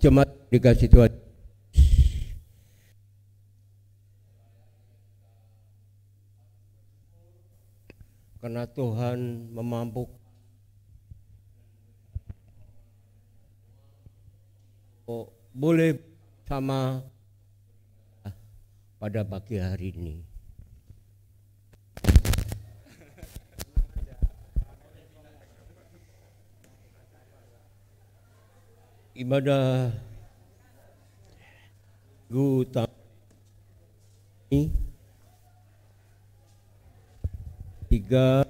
Jemaat dikasih Tuhan, karena Tuhan memampukan boleh sama pada pagi hari ini. Ibadah Minggu ini 3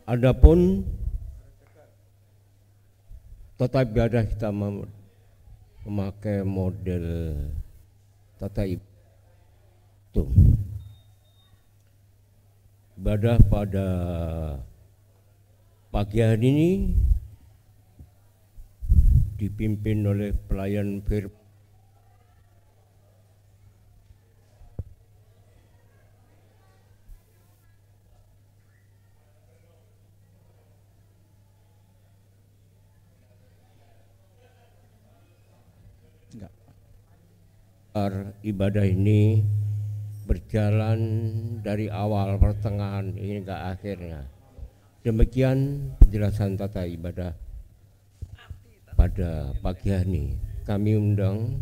adapun tata ibadah kita memakai model tata itu ibadah pada pagi hari ini dipimpin oleh pelayan firman ibadah ini berjalan dari awal pertengahan hingga akhirnya. Demikian penjelasan tata ibadah pada pagi hari ini. Kami undang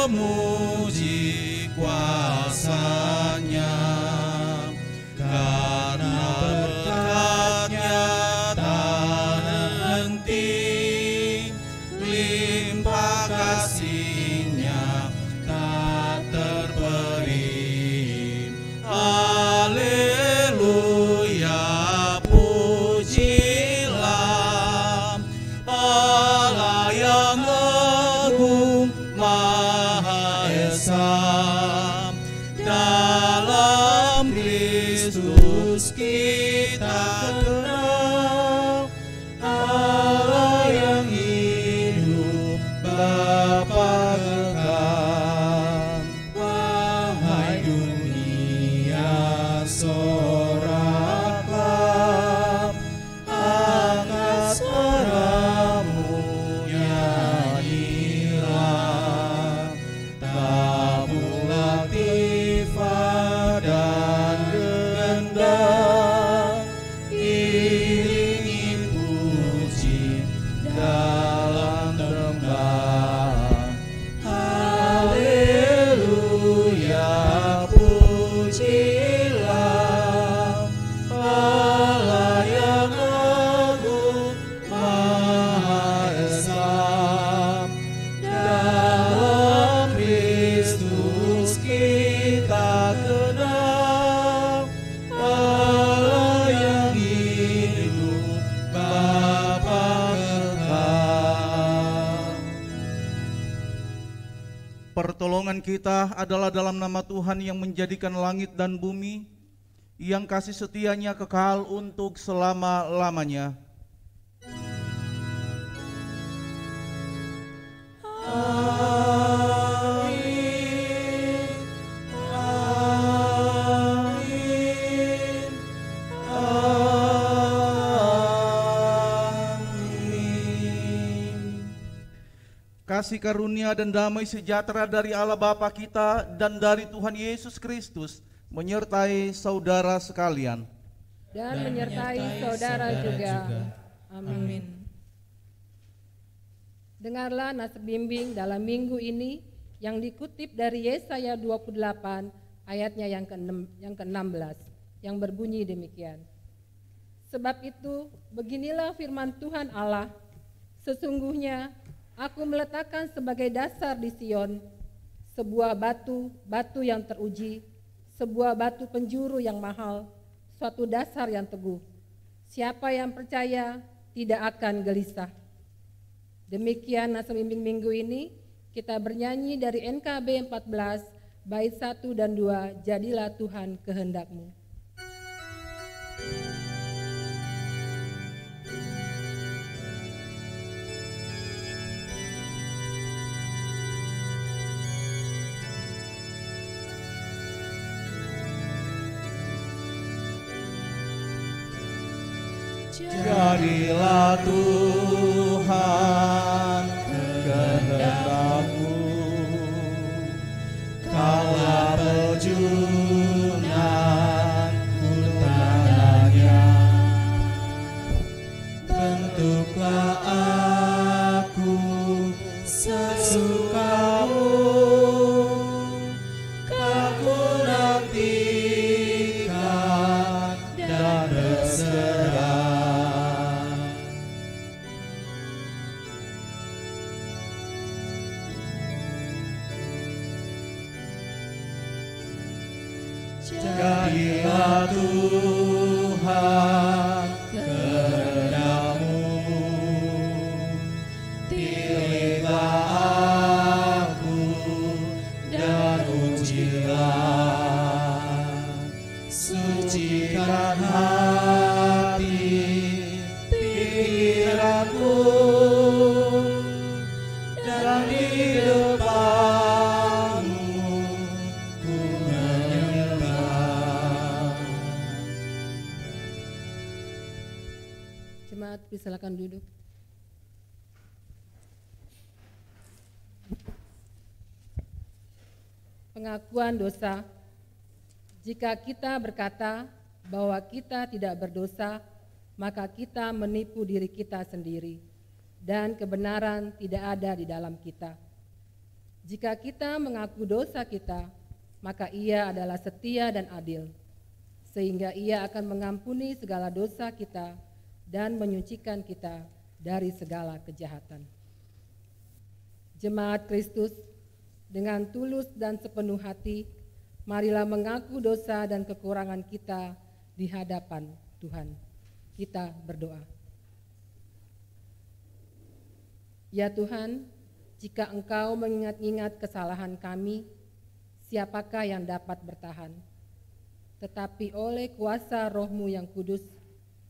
memuji kuasa-Nya. Esa. Dalam Kristus kita kenal Allah yang hidup, Bapa kekal. Wahai dunia, soraklah, angkat suaramu, nyanyilah, tabunglah tifa dan gendang, iringi puji dalam tembang. Haleluya, pujilah Allah yang agung, Maha Esa. Dalam Kristus kita kenal Allah yang hidup, Bapa kekal. Pertolongan kita adalah dalam nama Tuhan yang menjadikan langit dan bumi, yang kasih setianya kekal untuk selama-lamanya. Amin. Amin. Amin. Kasih karunia dan damai sejahtera dari Allah Bapa kita dan dari Tuhan Yesus Kristus menyertai saudara sekalian. Dan menyertai saudara juga. Amin. Dengarlah nasihat bimbing dalam minggu ini yang dikutip dari Yesaya 28 ayatnya yang ke-16 yang berbunyi demikian. Sebab itu beginilah firman Tuhan Allah, sesungguhnya aku meletakkan sebagai dasar di Sion sebuah batu yang teruji, sebuah batu penjuru yang mahal, suatu dasar yang teguh. Siapa yang percaya tidak akan gelisah. Demikian nasihat bimbing minggu ini, kita bernyanyi dari NKB 14 bait 1 dan 2, jadilah Tuhan kehendak-Mu. Jadilah Tuhan kehendak-Mu, kala perjunan ku tandanya. Bentuklah aku sesukamu, aku nantikan dan berserah. Jadilah Tuhan kehendak-Mu, pilihlah aku dan ujilah, sucikan hati pikiranku, dan di depan-Mu ku menyembah. Jemaat, silakan duduk. Pengakuan dosa. Jika kita berkata bahwa kita tidak berdosa, maka kita menipu diri kita sendiri, dan kebenaran tidak ada di dalam kita. Jika kita mengaku dosa kita, maka Ia adalah setia dan adil, sehingga Ia akan mengampuni segala dosa kita dan menyucikan kita dari segala kejahatan. Jemaat Kristus, dengan tulus dan sepenuh hati, marilah mengaku dosa dan kekurangan kita di hadapan Tuhan. Kita berdoa. Ya Tuhan, jika Engkau mengingat-ingat kesalahan kami, siapakah yang dapat bertahan? Tetapi oleh kuasa Roh-Mu yang kudus,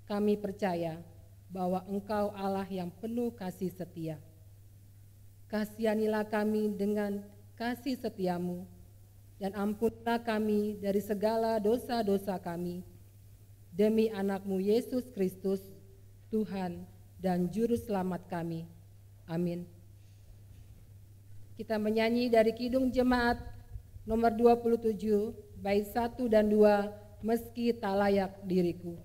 kami percaya bahwa Engkau Allah yang penuh kasih setia. Kasihanilah kami dengan kasih setiamu, dan ampunilah kami dari segala dosa-dosa kami, demi anak-Mu Yesus Kristus, Tuhan dan Juru Selamat kami. Amin. Kita menyanyi dari Kidung Jemaat nomor 27, bait 1 dan 2, meski tak layak diriku.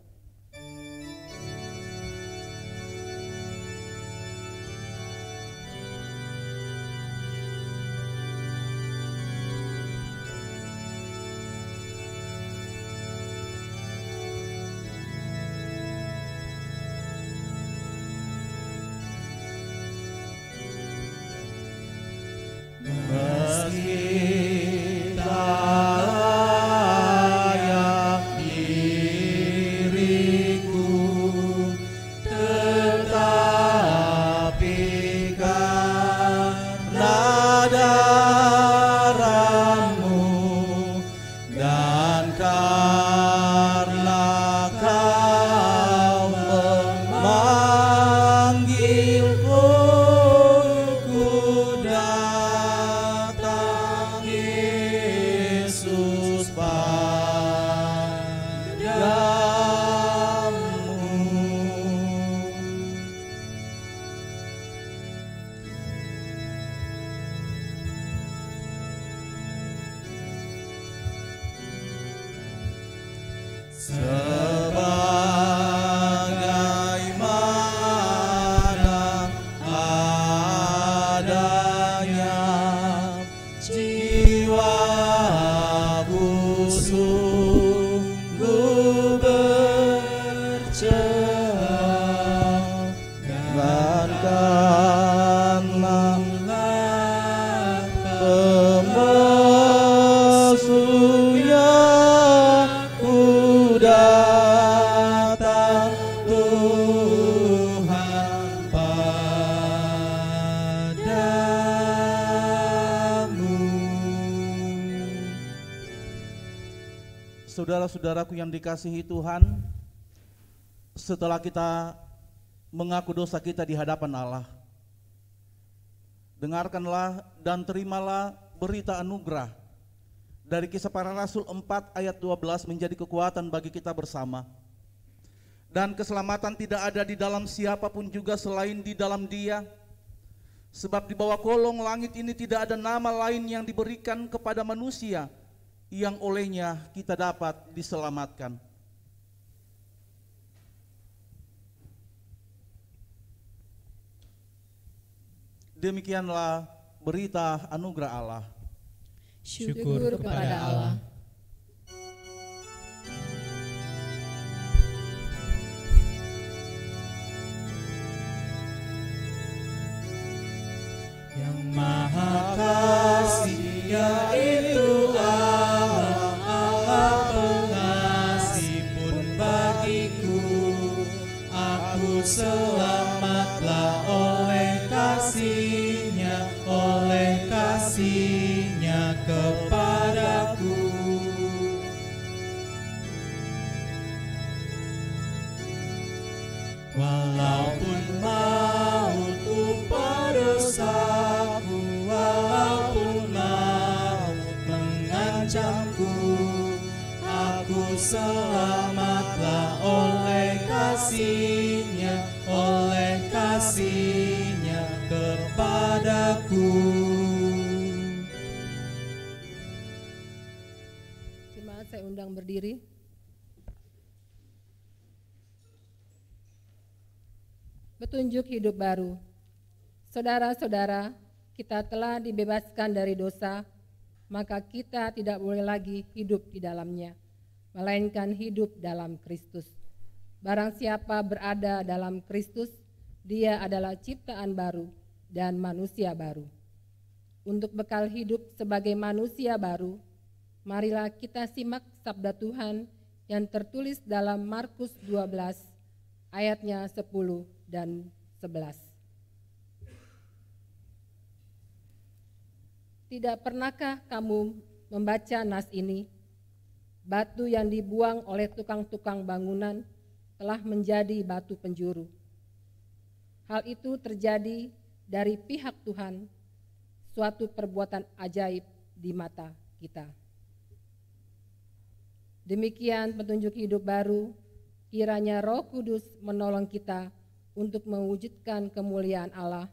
Saudara-saudaraku yang dikasihi Tuhan, setelah kita mengaku dosa kita di hadapan Allah, dengarkanlah dan terimalah berita anugerah dari Kisah Para Rasul 4 ayat 12 menjadi kekuatan bagi kita bersama. Dan keselamatan tidak ada di dalam siapapun juga selain di dalam Dia, sebab di bawah kolong langit ini tidak ada nama lain yang diberikan kepada manusia yang olehnya kita dapat diselamatkan. Demikianlah berita anugerah Allah. Syukur kepada Allah. Yang Maha Kasih, yaitu selamatlah oleh kasih-Nya kepadaku. Walaupun maut upah dosaku, walaupun maut mengancamku, aku selamatlah oleh kasih-Nya kepadaku. Jemaat, saya undang berdiri. Petunjuk hidup baru. Saudara-saudara, kita telah dibebaskan dari dosa, maka kita tidak boleh lagi hidup di dalamnya, melainkan hidup dalam Kristus. Barang siapa berada dalam Kristus, dia adalah ciptaan baru dan manusia baru. Untuk bekal hidup sebagai manusia baru, marilah kita simak sabda Tuhan yang tertulis dalam Markus 12 ayatnya 10 dan 11. Tidak pernahkah kamu membaca nas ini, batu yang dibuang oleh tukang-tukang bangunan telah menjadi batu penjuru. Hal itu terjadi dari pihak Tuhan, suatu perbuatan ajaib di mata kita. Demikian petunjuk hidup baru, kiranya Roh Kudus menolong kita untuk mewujudkan kemuliaan Allah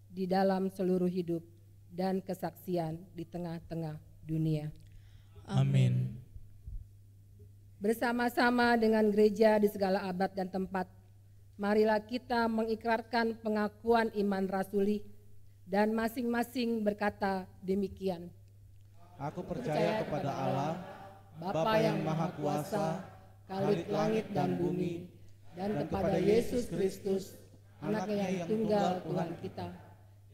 di dalam seluruh hidup dan kesaksian di tengah-tengah dunia. Amin. Bersama-sama dengan gereja di segala abad dan tempat, marilah kita mengikrarkan pengakuan iman rasuli dan masing-masing berkata demikian. Aku percaya kepada Allah, Bapa yang Maha Kuasa, Khalik langit dan bumi, dan kepada Yesus Kristus, Anaknya yang tunggal Tuhan kita,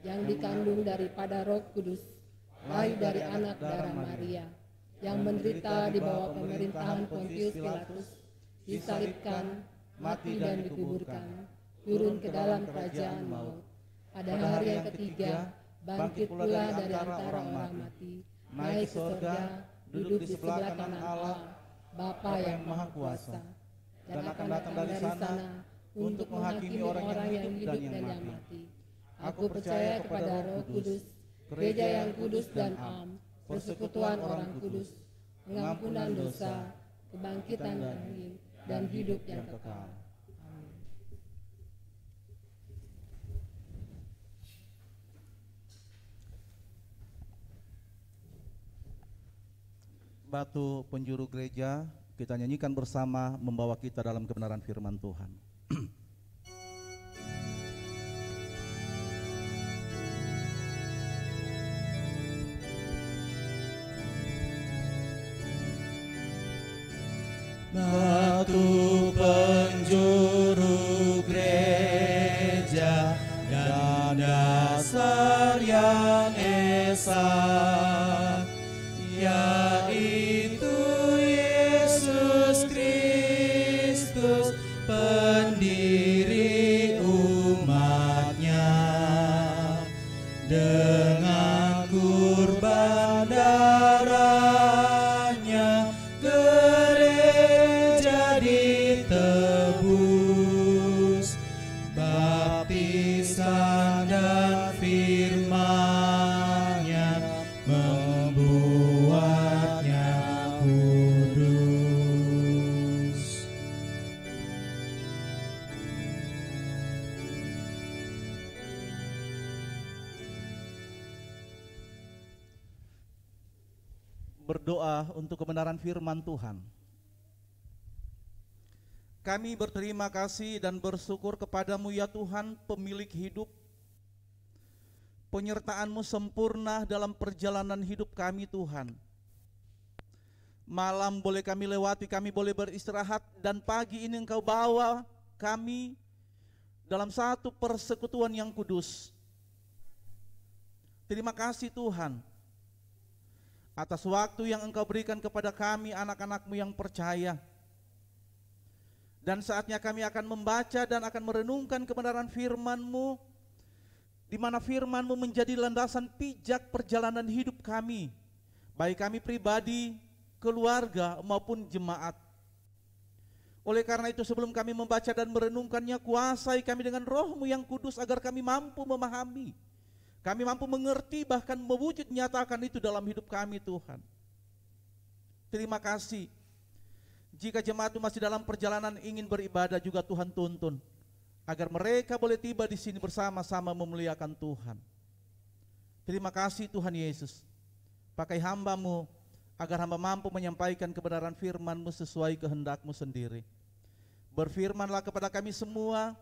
yang dikandung daripada Roh Kudus, lahir dari anak darah Maria, yang menderita di bawah pemerintahan Pontius Pilatus, disalibkan, mati dan dikuburkan, turun ke dalam kerajaan maut. Pada hari yang ketiga, bangkit pula dari antara orang mati, naik ke surga, duduk di sebelah kanan Allah, Bapa yang Maha Kuasa, dan akan datang dari sana untuk menghakimi orang yang hidup dan yang mati. Aku percaya kepada Roh Kudus, gereja yang kudus dan am, persekutuan orang kudus, pengampunan dosa, kebangkitan dan hidup yang kekal. Amin. Batu penjuru gereja, kita nyanyikan bersama membawa kita dalam kebenaran firman Tuhan. Batu penjuru gereja dan dasar yang esa, yaitu Yesus Kristus, pendiri umatnya. Dengan kurban darahnya gereja ditebus, baptisan dan firman-Nya membuatnya kudus. Berdoa untuk kebenaran firman Tuhan. Kami berterima kasih dan bersyukur kepadamu ya Tuhan, pemilik hidup. Penyertaan-Mu sempurna dalam perjalanan hidup kami Tuhan. Malam boleh kami lewati, kami boleh beristirahat, dan pagi ini Engkau bawa kami dalam satu persekutuan yang kudus. Terima kasih Tuhan atas waktu yang Engkau berikan kepada kami anak-anak-Mu yang percaya. Dan saatnya kami akan membaca dan akan merenungkan kebenaran firman-Mu, di mana firman-Mu menjadi landasan pijak perjalanan hidup kami, baik kami pribadi, keluarga maupun jemaat. Oleh karena itu sebelum kami membaca dan merenungkannya, kuasai kami dengan Roh-Mu yang kudus agar kami mampu memahami, kami mampu mengerti, bahkan mewujud nyatakan itu dalam hidup kami Tuhan. Terima kasih. Jika jemaat masih dalam perjalanan ingin beribadah juga Tuhan tuntun, agar mereka boleh tiba di sini bersama-sama memuliakan Tuhan. Terima kasih Tuhan Yesus. Pakai hamba-Mu, agar hamba mampu menyampaikan kebenaran firman-Mu sesuai kehendak-Mu sendiri. Berfirmanlah kepada kami semua,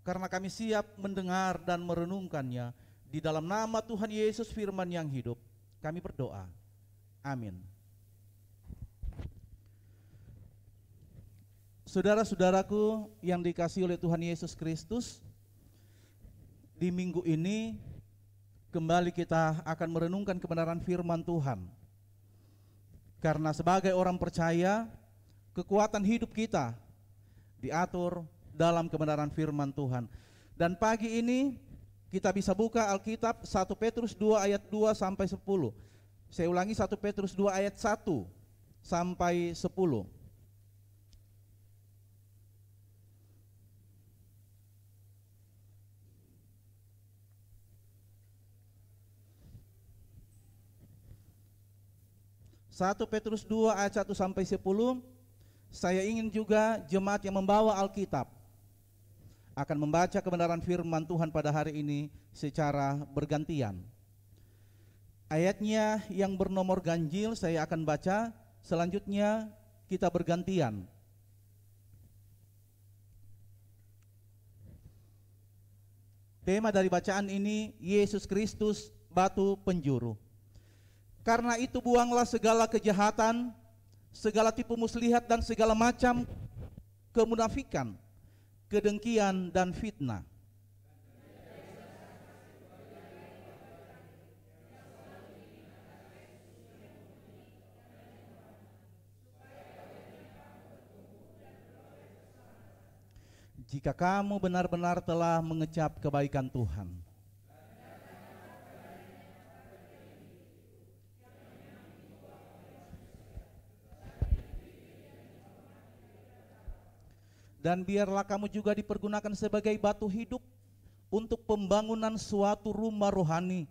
karena kami siap mendengar dan merenungkannya. Di dalam nama Tuhan Yesus firman yang hidup, kami berdoa. Amin. Saudara-saudaraku yang dikasihi oleh Tuhan Yesus Kristus, di minggu ini kembali kita akan merenungkan kebenaran firman Tuhan. Karena sebagai orang percaya, kekuatan hidup kita diatur dalam kebenaran firman Tuhan. Dan pagi ini kita bisa buka Alkitab 1 Petrus 2 ayat 2 sampai 10. Saya ulangi 1 Petrus 2 ayat 1 sampai 10. Satu Petrus 2 ayat 1 sampai 10. Saya ingin juga jemaat yang membawa Alkitab akan membaca kebenaran firman Tuhan pada hari ini secara bergantian. Ayatnya yang bernomor ganjil saya akan baca, selanjutnya kita bergantian. Tema dari bacaan ini, Yesus Kristus, batu penjuru. Karena itu buanglah segala kejahatan, segala tipu muslihat dan segala macam kemunafikan, kedengkian dan fitnah. Jika kamu benar-benar telah mengecap kebaikan Tuhan. Dan biarlah kamu juga dipergunakan sebagai batu hidup untuk pembangunan suatu rumah rohani,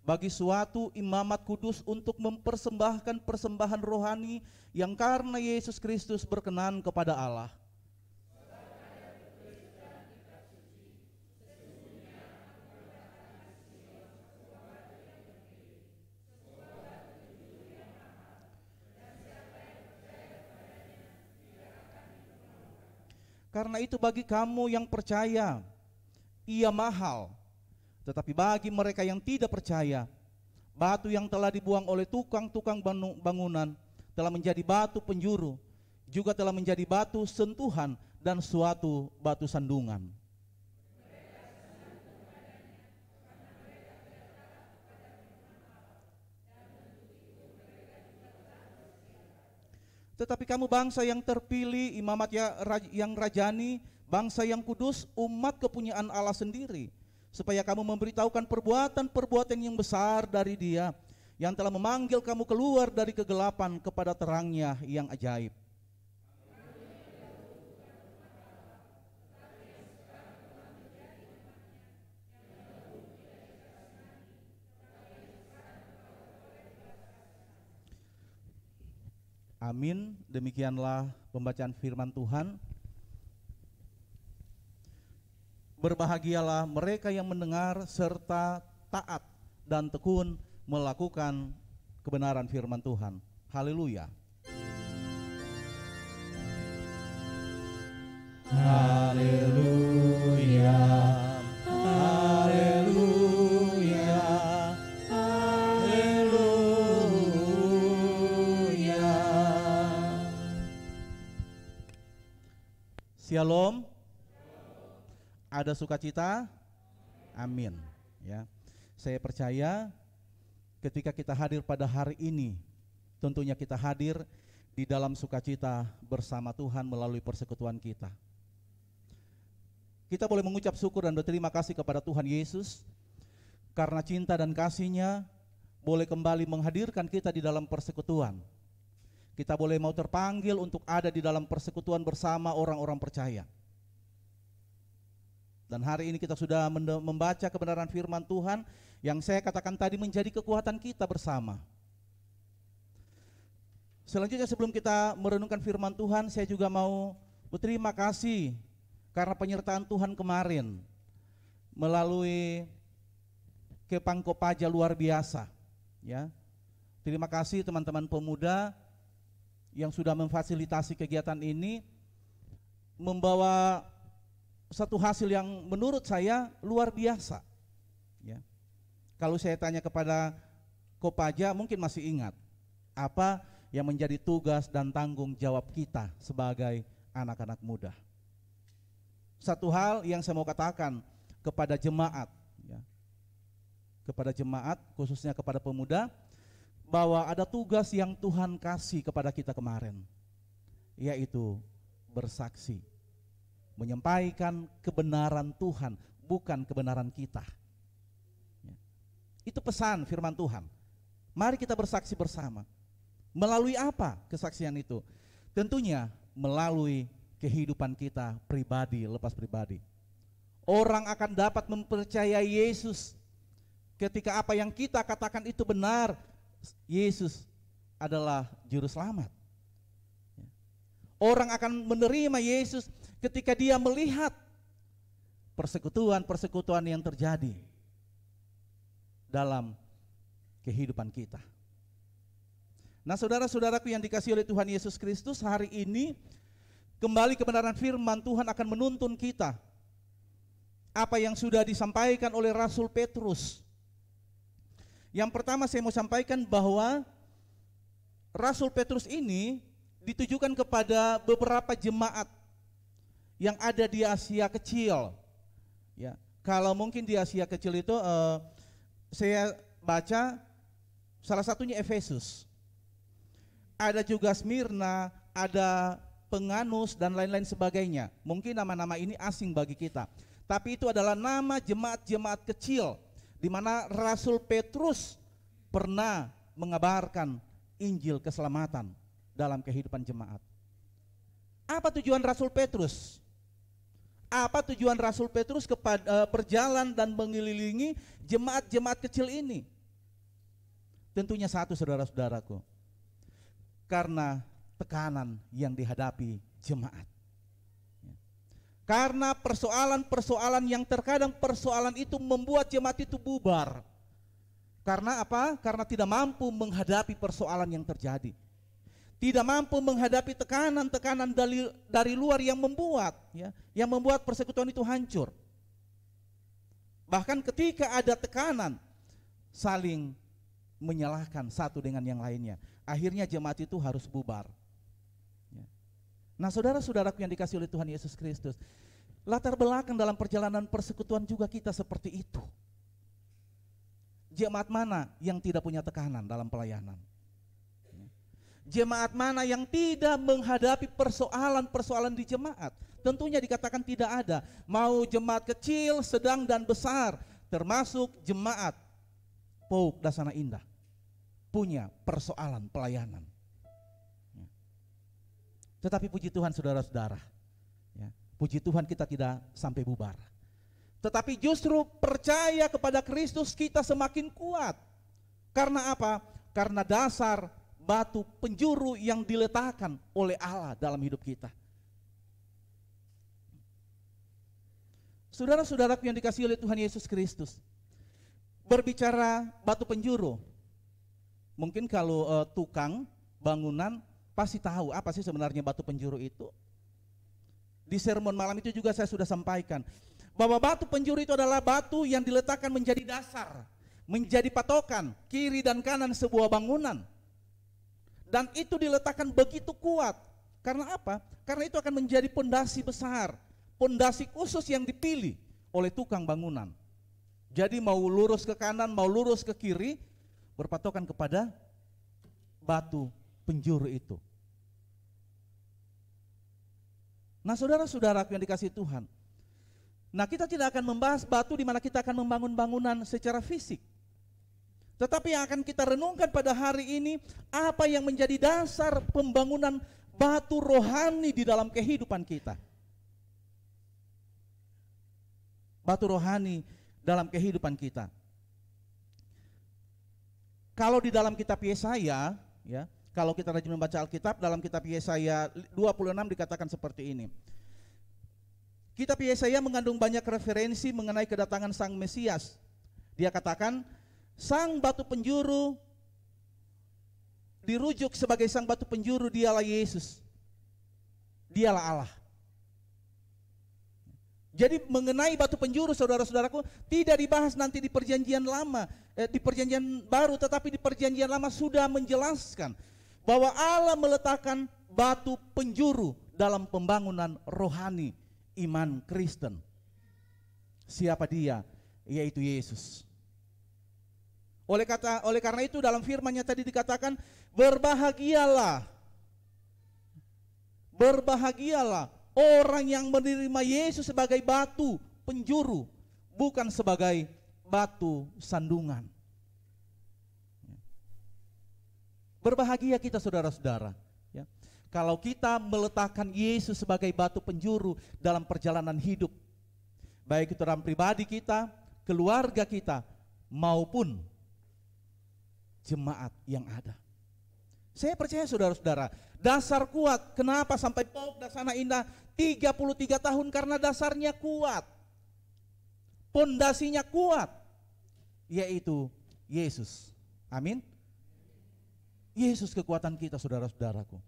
bagi suatu imamat kudus untuk mempersembahkan persembahan rohani yang karena Yesus Kristus berkenan kepada Allah. Karena itu bagi kamu yang percaya, ia mahal. Tetapi bagi mereka yang tidak percaya, batu yang telah dibuang oleh tukang-tukang bangunan telah menjadi batu penjuru, juga telah menjadi batu sentuhan dan suatu batu sandungan. Tetapi kamu bangsa yang terpilih, imamat yang rajani, bangsa yang kudus, umat kepunyaan Allah sendiri, supaya kamu memberitahukan perbuatan-perbuatan yang besar dari Dia, yang telah memanggil kamu keluar dari kegelapan kepada terangnya yang ajaib. Amin. Demikianlah pembacaan firman Tuhan. Berbahagialah mereka yang mendengar serta taat dan tekun melakukan kebenaran firman Tuhan. Haleluya. Haleluya. Haleluya. Shalom. Ada sukacita? Amin. Ya. Saya percaya ketika kita hadir pada hari ini, tentunya kita hadir di dalam sukacita bersama Tuhan melalui persekutuan kita. Kita boleh mengucap syukur dan berterima kasih kepada Tuhan Yesus karena cinta dan kasih-Nya boleh kembali menghadirkan kita di dalam persekutuan. Kita boleh mau terpanggil untuk ada di dalam persekutuan bersama orang-orang percaya. Dan hari ini kita sudah membaca kebenaran firman Tuhan yang saya katakan tadi menjadi kekuatan kita bersama. Selanjutnya sebelum kita merenungkan firman Tuhan, saya juga mau berterima kasih karena penyertaan Tuhan kemarin melalui Kepang Kopaja luar biasa. Ya, terima kasih teman-teman pemuda yang sudah memfasilitasi kegiatan ini, membawa satu hasil yang menurut saya luar biasa. Ya. Kalau saya tanya kepada Kopaja mungkin masih ingat apa yang menjadi tugas dan tanggung jawab kita sebagai anak-anak muda. Satu hal yang saya mau katakan kepada jemaat, ya, kepada jemaat khususnya kepada pemuda, bahwa ada tugas yang Tuhan kasih kepada kita kemarin, yaitu bersaksi, menyampaikan kebenaran Tuhan, bukan kebenaran kita. Itu pesan firman Tuhan. Mari kita bersaksi bersama. Melalui apa kesaksian itu? Tentunya melalui kehidupan kita pribadi, lepas pribadi. Orang akan dapat mempercayai Yesus ketika apa yang kita katakan itu benar. Yesus adalah juru selamat. Orang akan menerima Yesus ketika dia melihat persekutuan-persekutuan yang terjadi dalam kehidupan kita. Nah, saudara-saudaraku yang dikasihi oleh Tuhan Yesus Kristus, hari ini kembali kebenaran firman Tuhan akan menuntun kita. Apa yang sudah disampaikan oleh Rasul Petrus. Yang pertama saya mau sampaikan bahwa Rasul Petrus ini ditujukan kepada beberapa jemaat yang ada di Asia Kecil. Ya, kalau mungkin di Asia Kecil itu saya baca salah satunya Efesus. Ada juga Smyrna, ada Penganus dan lain-lain sebagainya. Mungkin nama-nama ini asing bagi kita. Tapi itu adalah nama jemaat-jemaat kecil di mana Rasul Petrus pernah mengabarkan Injil keselamatan dalam kehidupan jemaat. Apa tujuan Rasul Petrus? Apa tujuan Rasul Petrus kepada berjalan dan mengelilingi jemaat-jemaat kecil ini? Tentunya satu, saudara-saudaraku, karena tekanan yang dihadapi jemaat. Karena persoalan-persoalan yang terkadang persoalan itu membuat jemaat itu bubar. Karena apa? Karena tidak mampu menghadapi persoalan yang terjadi. Tidak mampu menghadapi tekanan-tekanan dari luar yang membuat persekutuan itu hancur. Bahkan ketika ada tekanan, saling menyalahkan satu dengan yang lainnya. Akhirnya jemaat itu harus bubar. Nah, saudara-saudaraku yang dikasihi oleh Tuhan Yesus Kristus, latar belakang dalam perjalanan persekutuan juga kita seperti itu. Jemaat mana yang tidak punya tekanan dalam pelayanan? Jemaat mana yang tidak menghadapi persoalan-persoalan di jemaat? Tentunya dikatakan tidak ada. Mau jemaat kecil, sedang dan besar, termasuk jemaat Pouk Dasana Indah, punya persoalan pelayanan. Tetapi puji Tuhan saudara-saudara, puji Tuhan kita tidak sampai bubar. Tetapi justru percaya kepada Kristus kita semakin kuat. Karena apa? Karena dasar batu penjuru yang diletakkan oleh Allah dalam hidup kita. Saudara-saudaraku yang dikasihi oleh Tuhan Yesus Kristus, berbicara batu penjuru, mungkin kalau tukang bangunan pasti tahu apa sih sebenarnya batu penjuru itu. Di sermon malam itu juga saya sudah sampaikan bahwa batu penjuru itu adalah batu yang diletakkan menjadi dasar, menjadi patokan kiri dan kanan sebuah bangunan. Dan itu diletakkan begitu kuat. Karena apa? Karena itu akan menjadi pondasi besar, pondasi khusus yang dipilih oleh tukang bangunan. Jadi mau lurus ke kanan, mau lurus ke kiri, berpatokan kepada batu penjuru itu. Nah, saudara-saudaraku yang dikasihi Tuhan, nah kita tidak akan membahas batu di mana kita akan membangun bangunan secara fisik. Tetapi yang akan kita renungkan pada hari ini, apa yang menjadi dasar pembangunan batu rohani di dalam kehidupan kita. Batu rohani dalam kehidupan kita. Kalau di dalam kitab Yesaya, kalau kita rajin membaca Alkitab, dalam kitab Yesaya 26 dikatakan seperti ini. Kitab Yesaya mengandung banyak referensi mengenai kedatangan Sang Mesias. Dia katakan, Sang batu penjuru dirujuk sebagai Sang batu penjuru, dialah Yesus. Dialah Allah. Jadi mengenai batu penjuru, saudara-saudaraku, tidak dibahas nanti di perjanjian lama, di perjanjian baru, tetapi di perjanjian lama sudah menjelaskan bahwa Allah meletakkan batu penjuru dalam pembangunan rohani iman Kristen. Siapa dia? Yaitu Yesus. Oleh karena itu dalam firman-Nya tadi dikatakan, berbahagialah orang yang menerima Yesus sebagai batu penjuru, bukan sebagai batu sandungan. Berbahagia kita saudara-saudara, ya. Kalau kita meletakkan Yesus sebagai batu penjuru dalam perjalanan hidup, baik itu dalam pribadi kita, keluarga kita, maupun jemaat yang ada. Saya percaya saudara-saudara, dasar kuat. Kenapa sampai Pauk Daksana Indah 33 tahun? Karena dasarnya kuat, pondasinya kuat, yaitu Yesus. Amin. Yesus kekuatan kita saudara-saudaraku.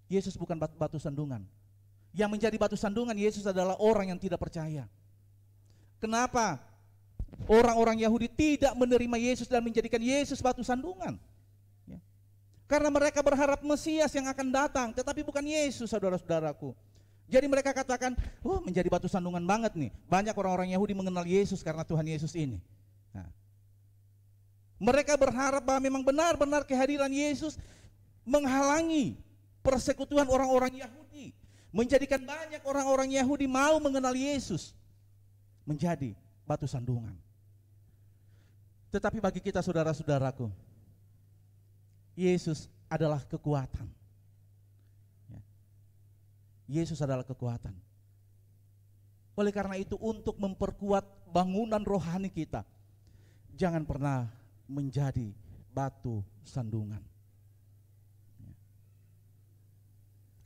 Yesus bukan batu sandungan. Yang menjadi batu sandungan Yesus adalah orang yang tidak percaya. Kenapa orang-orang Yahudi tidak menerima Yesus dan menjadikan Yesus batu sandungan? Ya. Karena mereka berharap Mesias yang akan datang, tetapi bukan Yesus saudara-saudaraku. Jadi mereka katakan, oh menjadi batu sandungan banget nih. Banyak orang-orang Yahudi mengenal Yesus karena Tuhan Yesus ini. Nah, mereka berharap bahwa memang benar-benar kehadiran Yesus menghalangi persekutuan orang-orang Yahudi, menjadikan banyak orang-orang Yahudi mau mengenal Yesus, menjadi batu sandungan. Tetapi bagi kita saudara-saudaraku, Yesus adalah kekuatan. Yesus adalah kekuatan. Oleh karena itu, untuk memperkuat bangunan rohani kita, jangan pernah menjadi batu sandungan.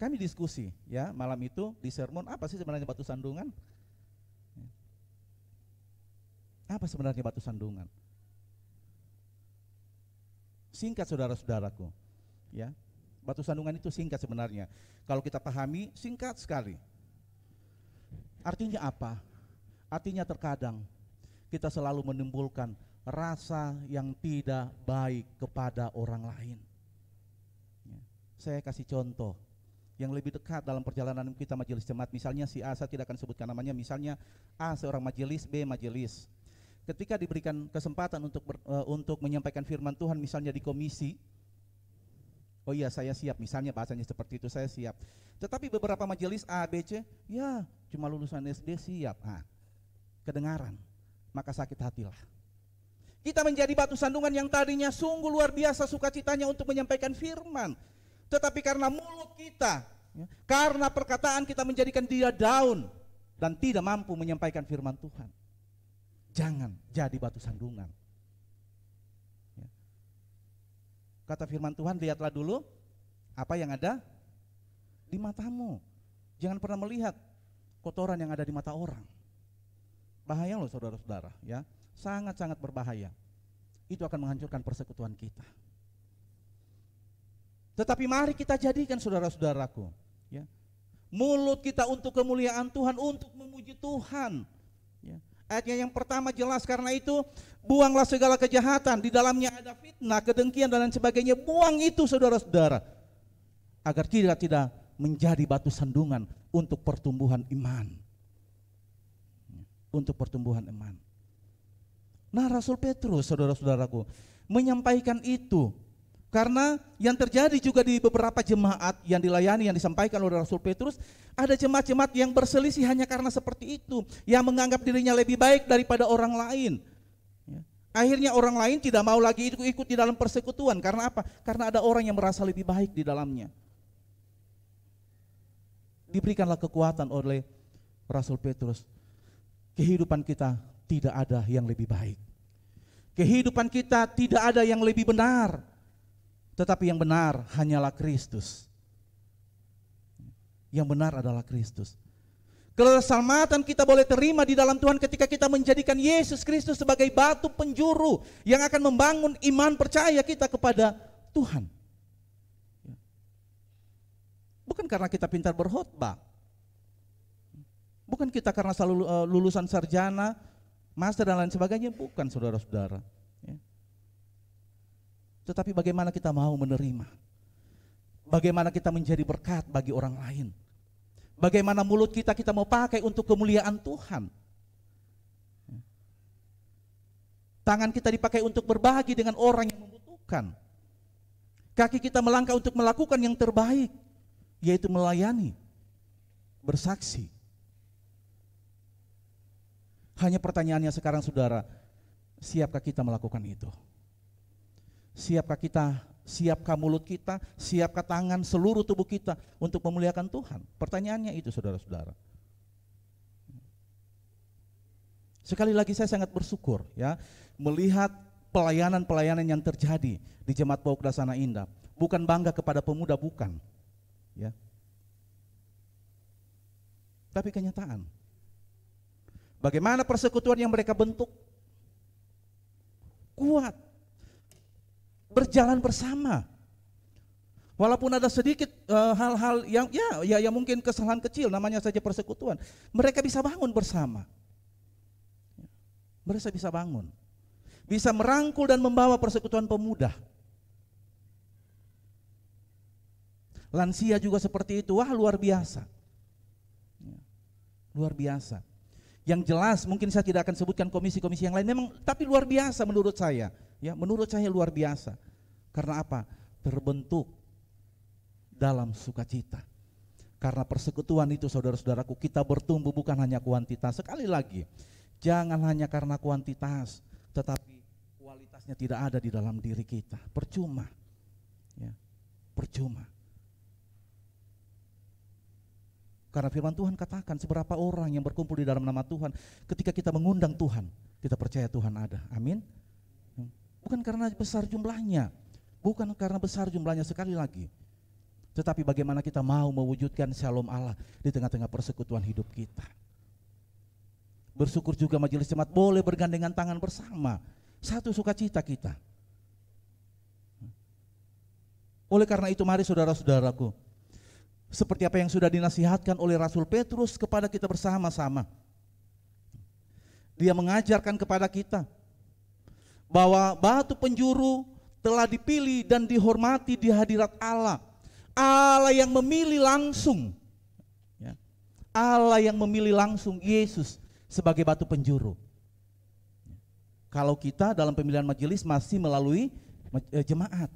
Kami diskusi ya malam itu di sermon, apa sih sebenarnya batu sandungan? Apa sebenarnya batu sandungan? Singkat saudara-saudaraku, ya. Batu sandungan itu singkat sebenarnya. Kalau kita pahami, singkat sekali. Artinya apa? Artinya terkadang kita selalu menimbulkan rasa yang tidak baik kepada orang lain. Ya. Saya kasih contoh yang lebih dekat dalam perjalanan kita majelis jemaat. Misalnya si A, saya tidak akan sebutkan namanya, misalnya A seorang majelis, B majelis. Ketika diberikan kesempatan untuk menyampaikan firman Tuhan misalnya di komisi, oh iya saya siap, misalnya bahasanya seperti itu, saya siap. Tetapi beberapa majelis A, B, C, ya cuma lulusan SD siap. Kedengaran, maka sakit hatilah. Kita menjadi batu sandungan yang tadinya sungguh luar biasa sukacitanya untuk menyampaikan firman. Tetapi karena mulut kita, karena perkataan kita menjadikan dia down dan tidak mampu menyampaikan firman Tuhan. Jangan jadi batu sandungan. Kata firman Tuhan, lihatlah dulu apa yang ada di matamu. Jangan pernah melihat kotoran yang ada di mata orang. Bahaya loh saudara-saudara, ya. Sangat-sangat berbahaya. Itu akan menghancurkan persekutuan kita. Tetapi mari kita jadikan saudara-saudaraku, ya, mulut kita untuk kemuliaan Tuhan, untuk memuji Tuhan. Ya. Ayatnya yang pertama jelas, karena itu buanglah segala kejahatan, di dalamnya ada fitnah, kedengkian dan lain sebagainya. Buang itu saudara-saudara, agar kita tidak menjadi batu sandungan untuk pertumbuhan iman. Untuk pertumbuhan iman. Nah Rasul Petrus saudara-saudaraku menyampaikan itu, karena yang terjadi juga di beberapa jemaat yang dilayani, yang disampaikan oleh Rasul Petrus, ada jemaat-jemaat yang berselisih hanya karena seperti itu, yang menganggap dirinya lebih baik daripada orang lain. Akhirnya orang lain tidak mau lagi ikut di dalam persekutuan. Karena apa? Karena ada orang yang merasa lebih baik di dalamnya. Diberikanlah kekuatan oleh Rasul Petrus. Kehidupan kita tidak ada yang lebih baik. Kehidupan kita tidak ada yang lebih benar. Tetapi yang benar hanyalah Kristus. Yang benar adalah Kristus. Keselamatan kita boleh terima di dalam Tuhan ketika kita menjadikan Yesus Kristus sebagai batu penjuru yang akan membangun iman percaya kita kepada Tuhan. Bukan karena kita pintar berkhotbah. Bukan kita karena selalu lulusan sarjana, master dan lain sebagainya, bukan saudara-saudara. Tetapi bagaimana kita mau menerima, bagaimana kita menjadi berkat bagi orang lain, bagaimana mulut kita mau pakai untuk kemuliaan Tuhan. Tangan kita dipakai untuk berbagi dengan orang yang membutuhkan. Kaki kita melangkah untuk melakukan yang terbaik, yaitu melayani, bersaksi. Hanya pertanyaannya sekarang saudara, siapkah kita melakukan itu? Siapkah kita, siapkah mulut kita, siapkah tangan, seluruh tubuh kita untuk memuliakan Tuhan? Pertanyaannya itu, saudara-saudara. Sekali lagi saya sangat bersyukur ya melihat pelayanan-pelayanan yang terjadi di Jemaat Pauk Dasana Indah. Bukan bangga kepada pemuda, bukan, ya. Tapi kenyataan. Bagaimana persekutuan yang mereka bentuk? Kuat. Berjalan bersama. Walaupun ada sedikit hal-hal yang ya mungkin kesalahan kecil, namanya saja persekutuan. Mereka bisa bangun bersama. Mereka bisa bangun. Bisa merangkul dan membawa persekutuan pemuda. Lansia juga seperti itu. Wah, luar biasa. Luar biasa. Yang jelas mungkin saya tidak akan sebutkan komisi-komisi yang lain memang, tapi luar biasa menurut saya. Ya, menurut saya luar biasa. Karena apa? Terbentuk dalam sukacita. Karena persekutuan itu, saudara-saudaraku, kita bertumbuh bukan hanya kuantitas. Sekali lagi, jangan hanya karena kuantitas, tetapi kualitasnya tidak ada di dalam diri kita. Percuma. Ya, percuma. Karena firman Tuhan katakan seberapa orang yang berkumpul di dalam nama Tuhan, ketika kita mengundang Tuhan, kita percaya Tuhan ada. Amin. Bukan karena besar jumlahnya, bukan karena besar jumlahnya, sekali lagi, tetapi bagaimana kita mau mewujudkan shalom Allah di tengah-tengah persekutuan hidup kita. Bersyukur juga majelis jemaat boleh bergandengan tangan bersama, satu sukacita kita. Oleh karena itu mari saudara-saudaraku, seperti apa yang sudah dinasihatkan oleh Rasul Petrus kepada kita bersama-sama. Dia mengajarkan kepada kita bahwa batu penjuru telah dipilih dan dihormati di hadirat Allah. Allah yang memilih langsung. Ya. Allah yang memilih langsung Yesus sebagai batu penjuru. Kalau kita dalam pemilihan majelis masih melalui jemaat.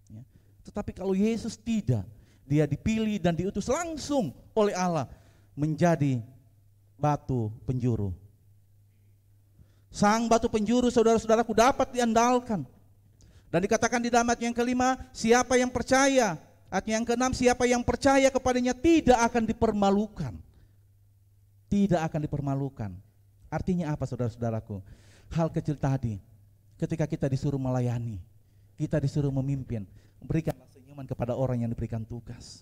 Ya. Tetapi kalau Yesus tidak, dia dipilih dan diutus langsung oleh Allah menjadi batu penjuru. Sang batu penjuru, saudara-saudaraku, dapat diandalkan. Dan dikatakan di dalam ayat yang kelima, siapa yang percaya. Ayat yang keenam, siapa yang percaya kepadanya tidak akan dipermalukan. Tidak akan dipermalukan. Artinya apa, saudara-saudaraku? Hal kecil tadi, ketika kita disuruh melayani, kita disuruh memimpin, berikanlah senyuman kepada orang yang diberikan tugas.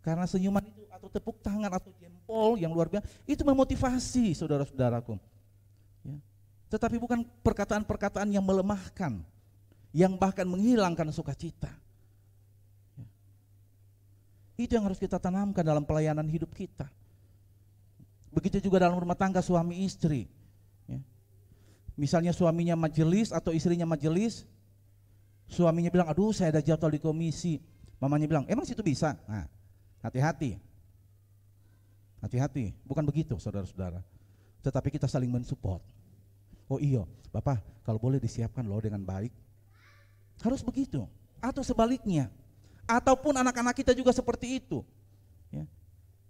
Karena senyuman itu atau tepuk tangan atau jempol yang luar biasa itu memotivasi saudara-saudaraku. Ya. Tetapi bukan perkataan-perkataan yang melemahkan, yang bahkan menghilangkan sukacita. Ya. Itu yang harus kita tanamkan dalam pelayanan hidup kita. Begitu juga dalam rumah tangga suami istri. Ya. Misalnya suaminya majelis atau istrinya majelis. Suaminya bilang, aduh saya ada jadwal di komisi. Mamanya bilang, emang situ bisa? Nah, hati-hati. Hati-hati, bukan begitu saudara-saudara. Tetapi kita saling mensupport. Oh iya, Bapak kalau boleh disiapkan loh dengan baik. Harus begitu. Atau sebaliknya. Ataupun anak-anak kita juga seperti itu. Ya.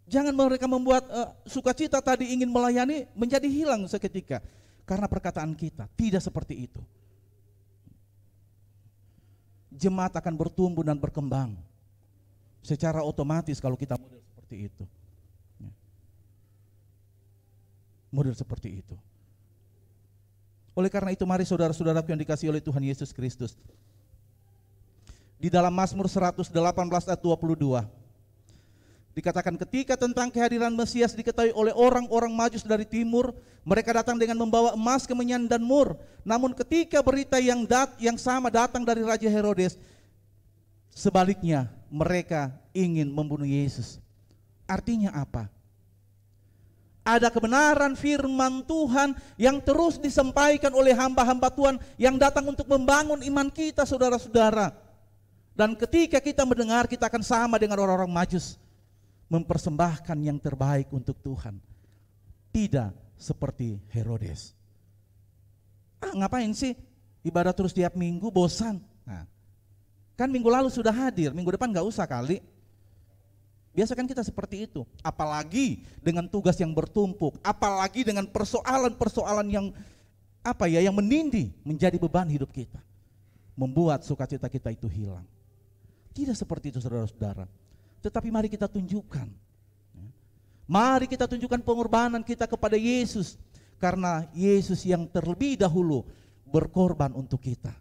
Jangan mereka membuat sukacita tadi ingin melayani menjadi hilang seketika. Karena perkataan kita tidak seperti itu. Jemaat akan bertumbuh dan berkembang secara otomatis kalau kita model seperti itu. Model seperti itu. Oleh karena itu mari saudara-saudaraku yang dikasihi oleh Tuhan Yesus Kristus. Di dalam Mazmur 118 ayat 22 dikatakan ketika tentang kehadiran Mesias diketahui oleh orang-orang Majus dari timur, mereka datang dengan membawa emas, kemenyan dan mur. Namun ketika berita yang sama datang dari Raja Herodes, sebaliknya mereka ingin membunuh Yesus. Artinya apa? Ada kebenaran firman Tuhan yang terus disampaikan oleh hamba-hamba Tuhan yang datang untuk membangun iman kita, saudara-saudara. Dan ketika kita mendengar, kita akan sama dengan orang-orang Majus, mempersembahkan yang terbaik untuk Tuhan. Tidak seperti Herodes. Ngapain sih ibadah terus tiap minggu, bosan. Nah, kan minggu lalu sudah hadir, minggu depan gak usah kali. Biasa kan kita seperti itu. Apalagi dengan tugas yang bertumpuk, apalagi dengan persoalan-persoalan yang yang menindih menjadi beban hidup kita. membuat sukacita kita itu hilang. Tidak seperti itu saudara-saudara. Tetapi mari kita tunjukkan. Mari kita tunjukkan pengorbanan kita kepada Yesus. Karena Yesus yang terlebih dahulu berkorban untuk kita.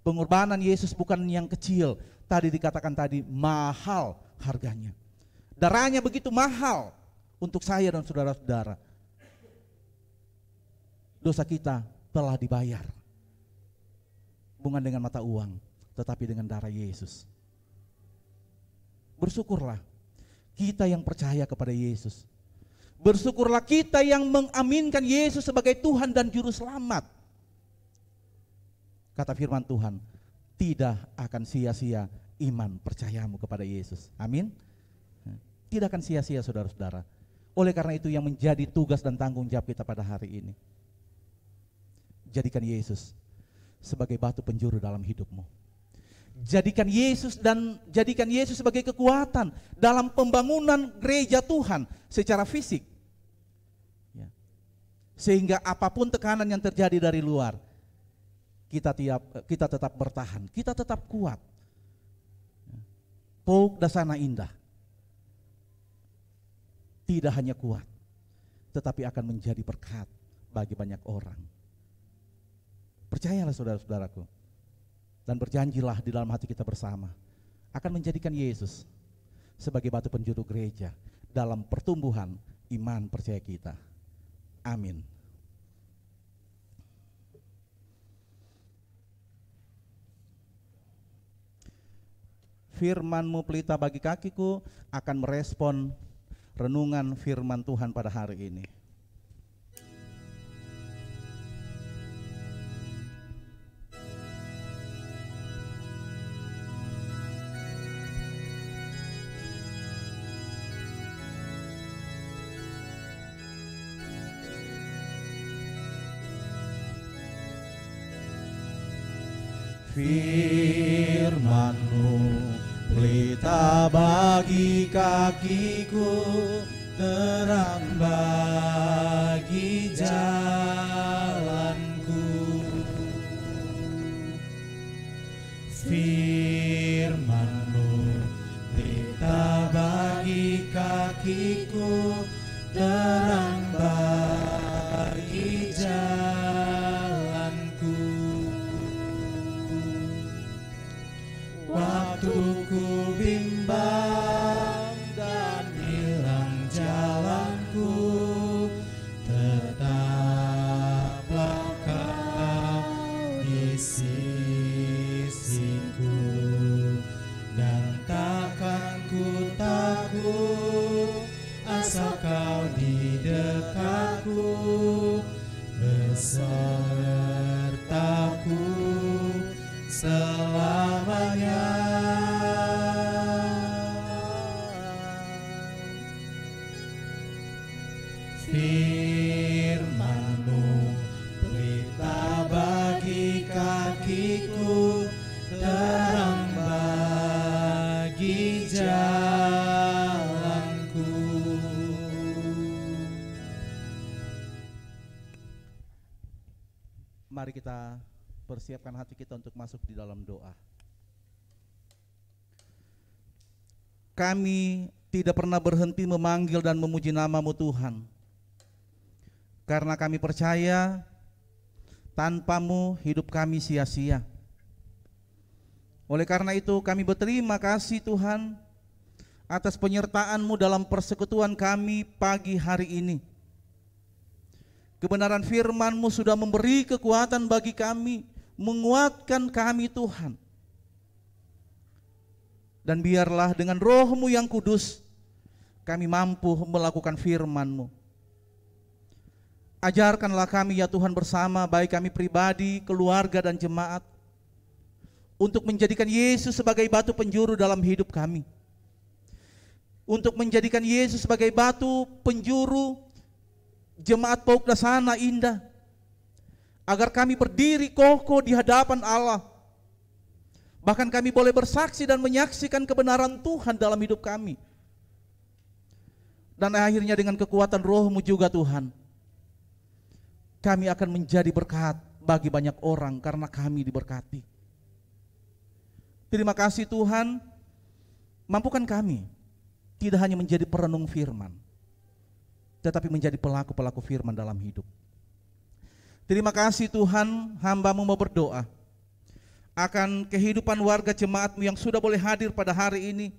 Pengorbanan Yesus bukan yang kecil. Tadi dikatakan tadi mahal harganya. Darahnya begitu mahal untuk saya dan saudara-saudara. Dosa kita telah dibayar. Bukan dengan mata uang, tetapi dengan darah Yesus. Bersyukurlah kita yang percaya kepada Yesus. Bersyukurlah kita yang mengaminkan Yesus sebagai Tuhan dan Juru Selamat. Kata firman Tuhan, tidak akan sia-sia iman percayamu kepada Yesus. Amin. Tidak akan sia-sia saudara-saudara. Oleh karena itu yang menjadi tugas dan tanggung jawab kita pada hari ini, jadikan Yesus sebagai batu penjuru dalam hidupmu. Jadikan Yesus sebagai kekuatan dalam pembangunan gereja Tuhan secara fisik. Ya. Sehingga apapun tekanan yang terjadi dari luar, kita tetap bertahan, kita tetap kuat. Pauk Dasana Indah tidak hanya kuat, tetapi akan menjadi berkat bagi banyak orang. Percayalah saudara-saudaraku, dan berjanjilah di dalam hati kita bersama akan menjadikan Yesus sebagai batu penjuru gereja dalam pertumbuhan iman percaya kita. Amin. Firman-Mu pelita bagi kakiku akan merespon renungan firman Tuhan pada hari ini. Firman-Mu pelita bagi kakiku, terang bagi jalanku. Firman-Mu pelita bagi kakiku, terang bagi jalanku. Waktu ku bimbang dan hilang jalanku, tetaplah Kau di sisiku, dan takkan ku takut asal Kau di dekatku, besertaku selamanya. Firman-Mu pelita bagi kakiku, terang bagi jalanku. Mari kita persiapkan hati kita untuk masuk di dalam doa. Kami tidak pernah berhenti memanggil dan memuji nama-Mu Tuhan, karena kami percaya tanpa-Mu hidup kami sia-sia. Oleh karena itu kami berterima kasih Tuhan atas penyertaan-Mu dalam persekutuan kami pagi hari ini. Kebenaran firman-Mu sudah memberi kekuatan bagi kami, menguatkan kami Tuhan. Dan biarlah dengan Roh-Mu yang kudus kami mampu melakukan firman-Mu. Ajarkanlah kami ya Tuhan bersama, baik kami pribadi, keluarga dan jemaat, untuk menjadikan Yesus sebagai batu penjuru dalam hidup kami. Untuk menjadikan Yesus sebagai batu penjuru jemaat Pauk Dasana Indah, agar kami berdiri kokoh di hadapan Allah. Bahkan kami boleh bersaksi dan menyaksikan kebenaran Tuhan dalam hidup kami. Dan akhirnya dengan kekuatan Roh-Mu juga Tuhan, kami akan menjadi berkat bagi banyak orang karena kami diberkati. Terima kasih Tuhan, mampukan kami tidak hanya menjadi perenung firman, tetapi menjadi pelaku-pelaku firman dalam hidup. Terima kasih Tuhan, hamba-Mu mau berdoa akan kehidupan warga jemaat-Mu yang sudah boleh hadir pada hari ini.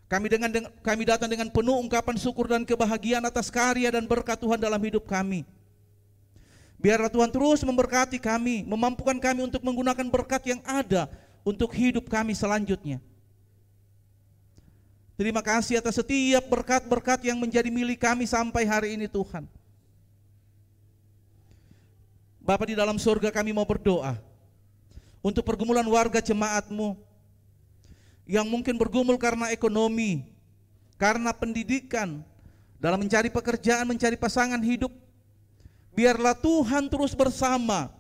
Kami datang dengan penuh ungkapan syukur dan kebahagiaan atas karya dan berkat Tuhan dalam hidup kami. Biarlah Tuhan terus memberkati kami, memampukan kami untuk menggunakan berkat yang ada untuk hidup kami selanjutnya. Terima kasih atas setiap berkat-berkat yang menjadi milik kami sampai hari ini Tuhan. Bapa di dalam surga, kami mau berdoa untuk pergumulan warga jemaat-Mu yang mungkin bergumul karena ekonomi, karena pendidikan, dalam mencari pekerjaan, mencari pasangan hidup. Biarlah Tuhan terus bersama,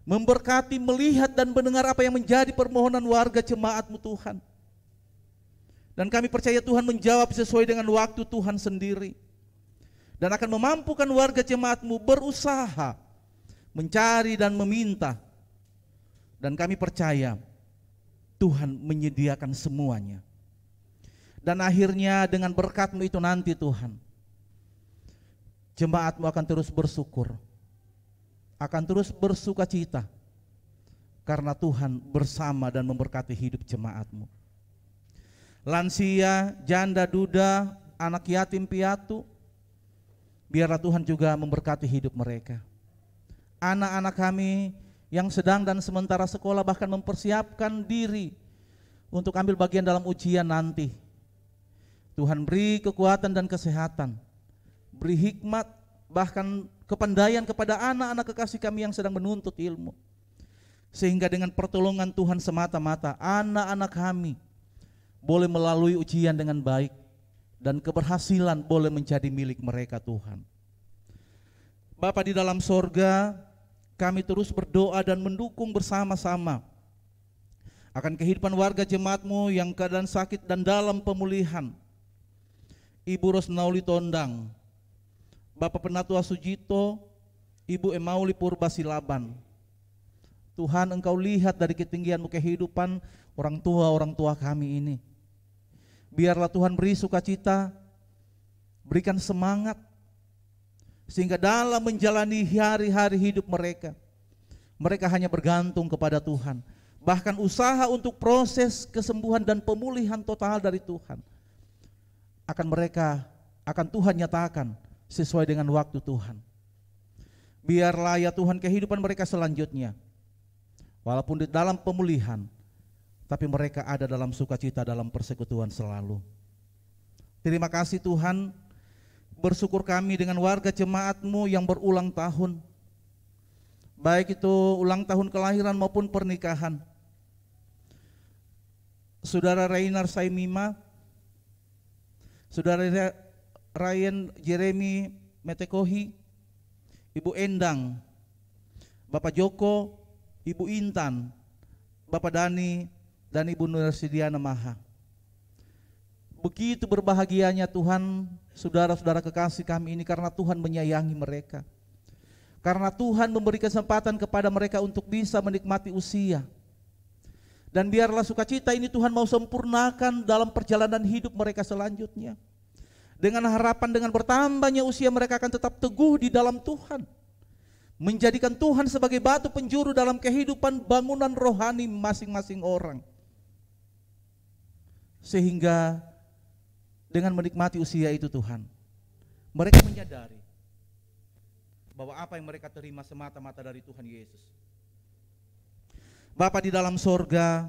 memberkati, melihat dan mendengar apa yang menjadi permohonan warga jemaat-Mu Tuhan. Dan kami percaya Tuhan menjawab sesuai dengan waktu Tuhan sendiri, dan akan memampukan warga jemaat-Mu berusaha mencari dan meminta. Dan kami percaya Tuhan menyediakan semuanya. Dan akhirnya dengan berkat-Mu itu nanti Tuhan, jemaat-Mu akan terus bersyukur, akan terus bersuka cita, karena Tuhan bersama dan memberkati hidup jemaat-Mu. Lansia, janda, duda, anak yatim piatu, biarlah Tuhan juga memberkati hidup mereka. Anak-anak kami yang sedang dan sementara sekolah, bahkan mempersiapkan diri untuk ambil bagian dalam ujian nanti, Tuhan beri kekuatan dan kesehatan, beri hikmat, bahkan kepandaian kepada anak-anak kekasih kami yang sedang menuntut ilmu, sehingga dengan pertolongan Tuhan semata-mata anak-anak kami boleh melalui ujian dengan baik, dan keberhasilan boleh menjadi milik mereka Tuhan. Bapa di dalam sorga, kami terus berdoa dan mendukung bersama-sama akan kehidupan warga jemaat-Mu yang keadaan sakit dan dalam pemulihan. Ibu Rosnauli Tondang, Bapak Penatua Sujito, Ibu Emauli Purbasilaban. Tuhan, Engkau lihat dari ketinggian-Mu kehidupan orang tua kami ini. Biarlah Tuhan beri sukacita, berikan semangat, sehingga dalam menjalani hari-hari hidup mereka, mereka hanya bergantung kepada Tuhan. Bahkan usaha untuk proses kesembuhan dan pemulihan total dari Tuhan akan Tuhan nyatakan sesuai dengan waktu Tuhan. Biarlah ya Tuhan kehidupan mereka selanjutnya, walaupun di dalam pemulihan, tapi mereka ada dalam sukacita, dalam persekutuan selalu. Terima kasih Tuhan. Bersyukur kami dengan warga jemaat-Mu yang berulang tahun, baik itu ulang tahun kelahiran maupun pernikahan. Saudara Rainar Saimima, Saudara Ryan Jeremy Metekohi, Ibu Endang, Bapak Joko, Ibu Intan, Bapak Dani, dan Ibu Nursidiana Maha. Begitu berbahagianya Tuhan, saudara-saudara kekasih kami ini, karena Tuhan menyayangi mereka, karena Tuhan memberi kesempatan kepada mereka untuk bisa menikmati usia. Dan biarlah sukacita ini Tuhan mau sempurnakan dalam perjalanan hidup mereka selanjutnya. Dengan harapan dengan bertambahnya usia, mereka akan tetap teguh di dalam Tuhan, menjadikan Tuhan sebagai batu penjuru dalam kehidupan bangunan rohani masing-masing orang. Sehingga dengan menikmati usia itu Tuhan, mereka menyadari bahwa apa yang mereka terima semata-mata dari Tuhan Yesus. Bapa di dalam sorga,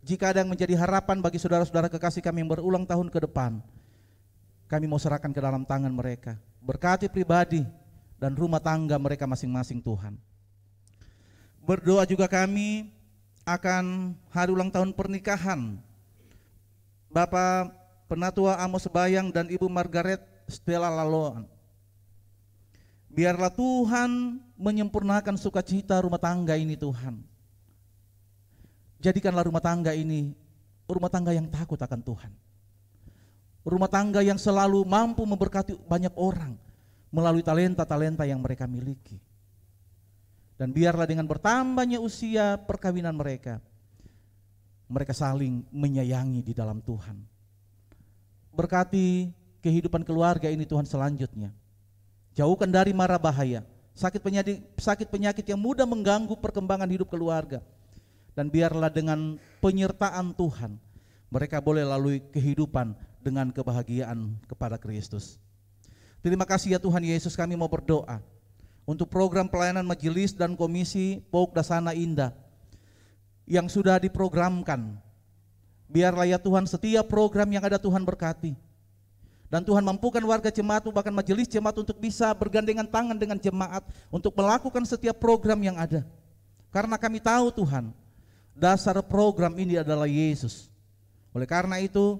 jika ada yang menjadi harapan bagi saudara-saudara kekasih kami yang berulang tahun ke depan, kami mau serahkan ke dalam tangan mereka. Berkati pribadi dan rumah tangga mereka masing-masing Tuhan. Berdoa juga kami akan hari ulang tahun pernikahan Bapak Penatua Amos Bayang dan Ibu Margaret Stella Laloan. Biarlah Tuhan menyempurnakan sukacita rumah tangga ini Tuhan. Jadikanlah rumah tangga ini rumah tangga yang takut akan Tuhan. Rumah tangga yang selalu mampu memberkati banyak orang melalui talenta-talenta yang mereka miliki. Dan biarlah dengan bertambahnya usia perkawinan mereka, mereka saling menyayangi di dalam Tuhan. Berkati kehidupan keluarga ini Tuhan selanjutnya. Jauhkan dari mara bahaya, sakit penyakit yang mudah mengganggu perkembangan hidup keluarga. Dan biarlah dengan penyertaan Tuhan, mereka boleh lalui kehidupan dengan kebahagiaan kepada Kristus. Terima kasih ya Tuhan Yesus, kami mau berdoa untuk program pelayanan majelis dan komisi Pauk Dasana Indah yang sudah diprogramkan. Biarlah ya Tuhan setiap program yang ada Tuhan berkati. Dan Tuhan mampukan warga jemaat-Mu, bahkan majelis jemaat untuk bisa bergandengan tangan dengan jemaat untuk melakukan setiap program yang ada. Karena kami tahu Tuhan, dasar program ini adalah Yesus. Oleh karena itu,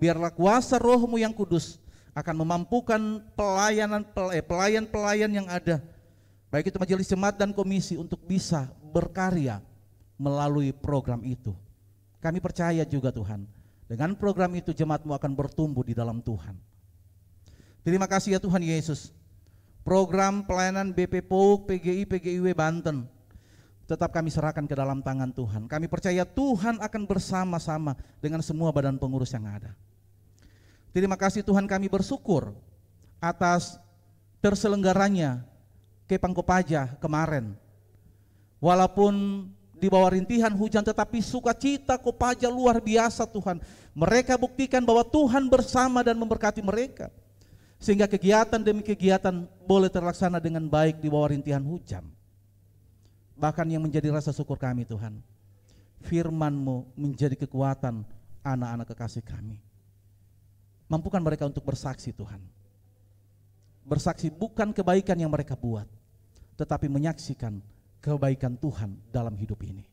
biarlah kuasa Roh-Mu yang kudus akan memampukan pelayan-pelayan yang ada, baik itu majelis jemaat dan komisi, untuk bisa berkarya melalui program itu. Kami percaya juga Tuhan, dengan program itu jemaat-Mu akan bertumbuh di dalam Tuhan. Terima kasih ya Tuhan Yesus. Program pelayanan BP Pauk, PGI, PGIW Banten tetap kami serahkan ke dalam tangan Tuhan. Kami percaya Tuhan akan bersama-sama dengan semua badan pengurus yang ada. Terima kasih Tuhan, kami bersyukur atas terselenggaranya Kepang Kopaja kemarin. Walaupun di bawah rintihan hujan, tetapi sukacita Kopaja luar biasa Tuhan. Mereka buktikan bahwa Tuhan bersama dan memberkati mereka, sehingga kegiatan demi kegiatan boleh terlaksana dengan baik di bawah rintihan hujan. Bahkan yang menjadi rasa syukur kami Tuhan, firman-Mu menjadi kekuatan anak-anak kekasih kami. Mampukan mereka untuk bersaksi Tuhan. Bersaksi bukan kebaikan yang mereka buat, tetapi menyaksikan kebaikan Tuhan dalam hidup ini.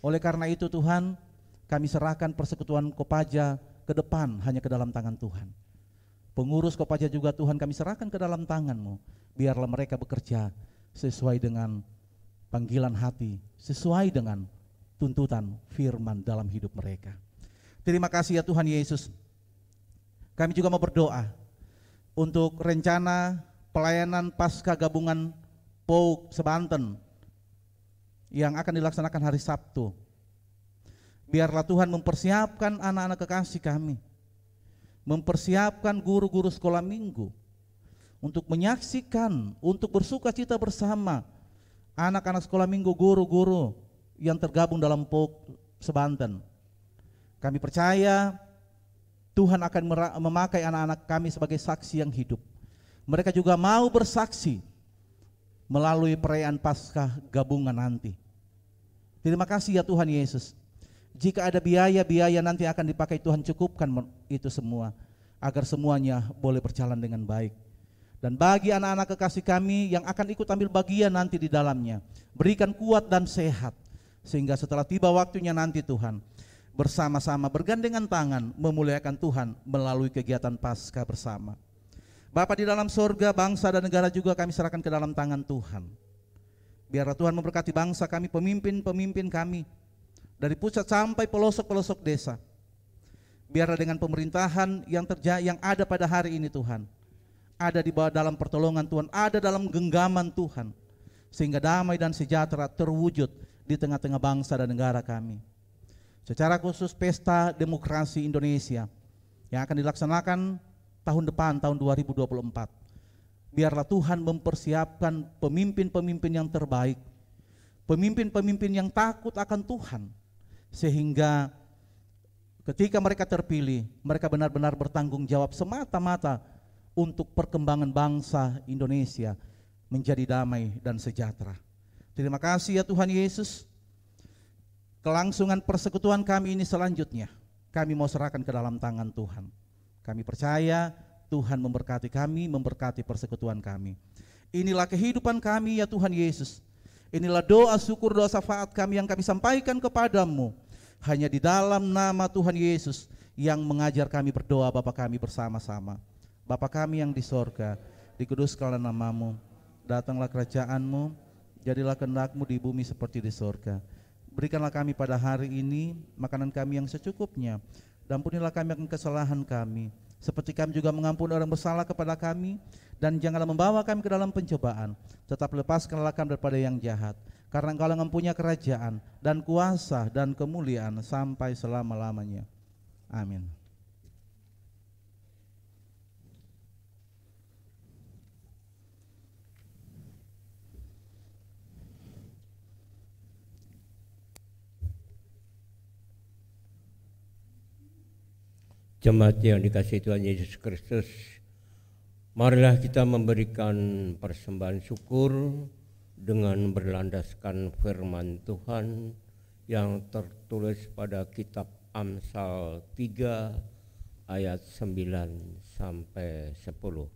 Oleh karena itu Tuhan, kami serahkan persekutuan Kopaja ke depan hanya ke dalam tangan Tuhan. Pengurus Kopaja juga Tuhan kami serahkan ke dalam tangan-Mu. Biarlah mereka bekerja sesuai dengan panggilan hati, sesuai dengan tuntutan firman dalam hidup mereka. Terima kasih ya Tuhan Yesus. Kami juga mau berdoa untuk rencana pelayanan pasca gabungan Pauk Sebanten yang akan dilaksanakan hari Sabtu. Biarlah Tuhan mempersiapkan anak-anak kekasih kami, mempersiapkan guru-guru sekolah minggu untuk menyaksikan, untuk bersuka cita bersama anak-anak sekolah minggu, guru-guru yang tergabung dalam Pauk Sebanten. Kami percaya Tuhan akan memakai anak-anak kami sebagai saksi yang hidup. Mereka juga mau bersaksi melalui perayaan Paskah gabungan nanti. Terima kasih ya Tuhan Yesus. Jika ada biaya-biaya nanti akan dipakai, Tuhan cukupkan itu semua, agar semuanya boleh berjalan dengan baik. Dan bagi anak-anak kekasih kami yang akan ikut ambil bagian nanti di dalamnya, berikan kuat dan sehat, sehingga setelah tiba waktunya nanti Tuhan, bersama-sama bergandengan tangan memuliakan Tuhan melalui kegiatan Paskah bersama. Bapa di dalam sorga, bangsa dan negara juga kami serahkan ke dalam tangan Tuhan. Biarlah Tuhan memberkati bangsa kami, pemimpin-pemimpin kami, dari pusat sampai pelosok-pelosok desa. Biarlah dengan pemerintahan yang ada pada hari ini Tuhan, ada di bawah dalam pertolongan Tuhan, ada dalam genggaman Tuhan, sehingga damai dan sejahtera terwujud di tengah-tengah bangsa dan negara kami. Secara khusus pesta demokrasi Indonesia yang akan dilaksanakan tahun depan, tahun 2024. Biarlah Tuhan mempersiapkan pemimpin-pemimpin yang terbaik, pemimpin-pemimpin yang takut akan Tuhan, sehingga ketika mereka terpilih, mereka benar-benar bertanggung jawab semata-mata untuk perkembangan bangsa Indonesia menjadi damai dan sejahtera. Terima kasih ya Tuhan Yesus. Kelangsungan persekutuan kami ini selanjutnya kami mau serahkan ke dalam tangan Tuhan. Kami percaya Tuhan memberkati kami, memberkati persekutuan kami. Inilah kehidupan kami ya Tuhan Yesus. Inilah doa syukur, doa syafaat kami yang kami sampaikan kepadamu hanya di dalam nama Tuhan Yesus yang mengajar kami berdoa. Bapa kami bersama-sama. Bapa kami yang di sorga, dikuduskanlah namamu, datanglah kerajaanmu, jadilah kehendak-Mu di bumi seperti di sorga. Berikanlah kami pada hari ini makanan kami yang secukupnya, dan ampunilah kami akan kesalahan kami, seperti kami juga mengampuni orang bersalah kepada kami, dan janganlah membawa kami ke dalam pencobaan, tetap lepaskanlah kami daripada yang jahat. Karena Engkau yang mempunyai kerajaan dan kuasa dan kemuliaan sampai selama-lamanya. Amin. Jemaat yang dikasihi Tuhan Yesus Kristus, marilah kita memberikan persembahan syukur dengan berlandaskan firman Tuhan yang tertulis pada kitab Amsal 3 ayat 9 sampai 10.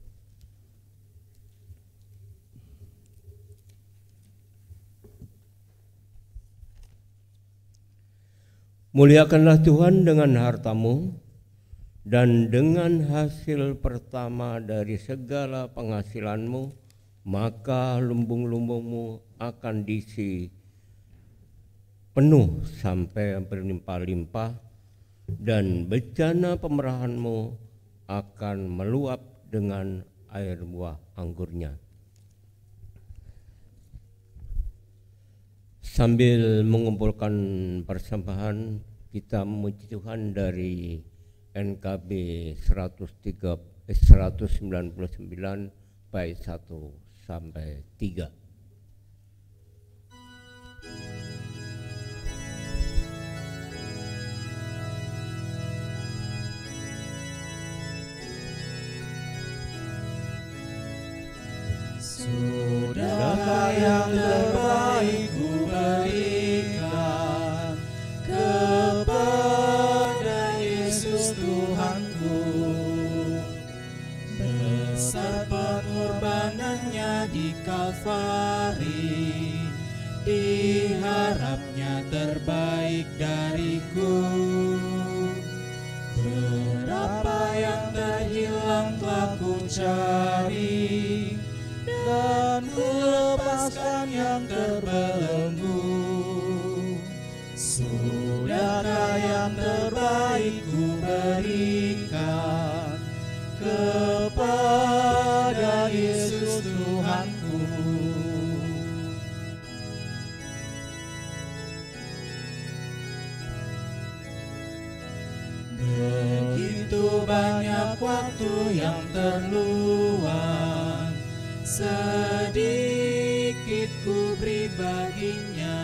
Muliakanlah Tuhan dengan hartamu, dan dengan hasil pertama dari segala penghasilanmu, maka lumbung-lumbungmu akan diisi penuh sampai berlimpah-limpah, dan bejana pemerahanmu akan meluap dengan air buah anggurnya. Sambil mengumpulkan persembahan, kita memuji Tuhan dari NKB 199 bait 1 sampai 3. Sudahkah yang terbaik ku berikan kepada Yesus Tuhanku, besar pengorbanannya di Kalvari, diharapnya terbaik dariku. Berapa yang terhilang telah ku cari, dan ku lepaskan yang terbelenggu. Sudahkah yang terbaik ku berikan kepada Yesus Tuhanku. Begitu banyak waktu yang terluang, sedikit ku beri baginya,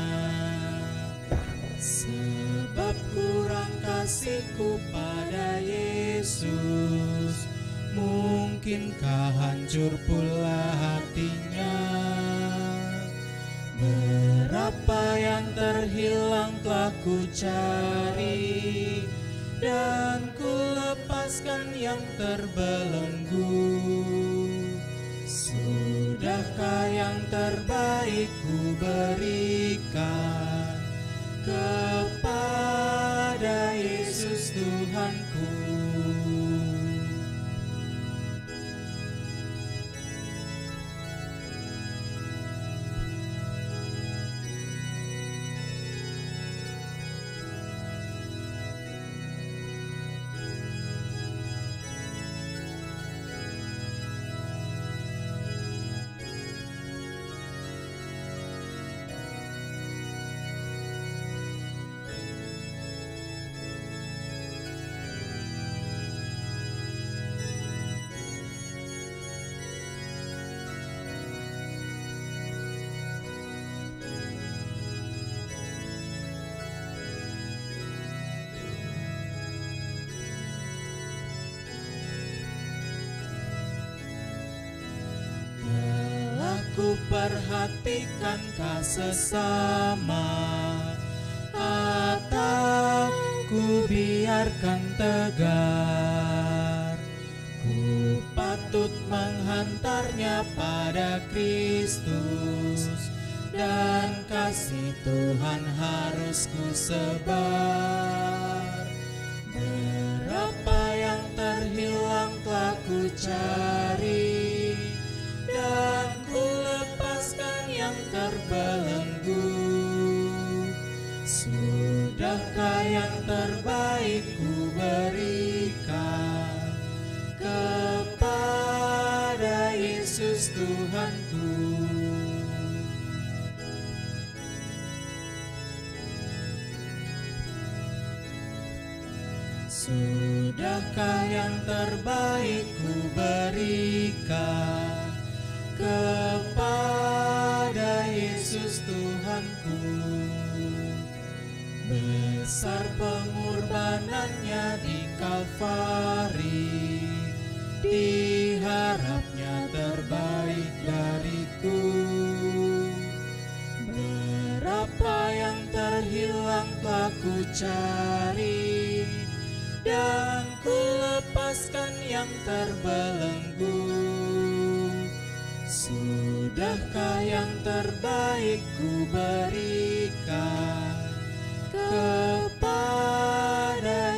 sebab kurang kasihku pada Yesus, mungkinkah hancur pula hatinya. Berapa yang terhilang telah ku cari, dan ku lepaskan yang terbelenggu. Sudahkah yang terbaik ku berikan kepada Yesus Tuhanku. Ku perhatikan sesama, atau ku biarkan tegar. Ku patut menghantarnya pada Kristus, dan kasih Tuhan harus ku sebar. Berapa yang terhilang telah ku cari, dan ku lepaskan yang terbelenggu. Sudahkah yang terbaik ku berikan Sudahkah yang terbaik ku berikan kepada Yesus Tuhanku. Besar pengorbanannya di Kalvari, diharapnya terbaik dariku. Berapa yang terhilang telah ku cari, dan ku lepaskan yang terbelenggu. Sudahkah yang terbaik ku berikan kepada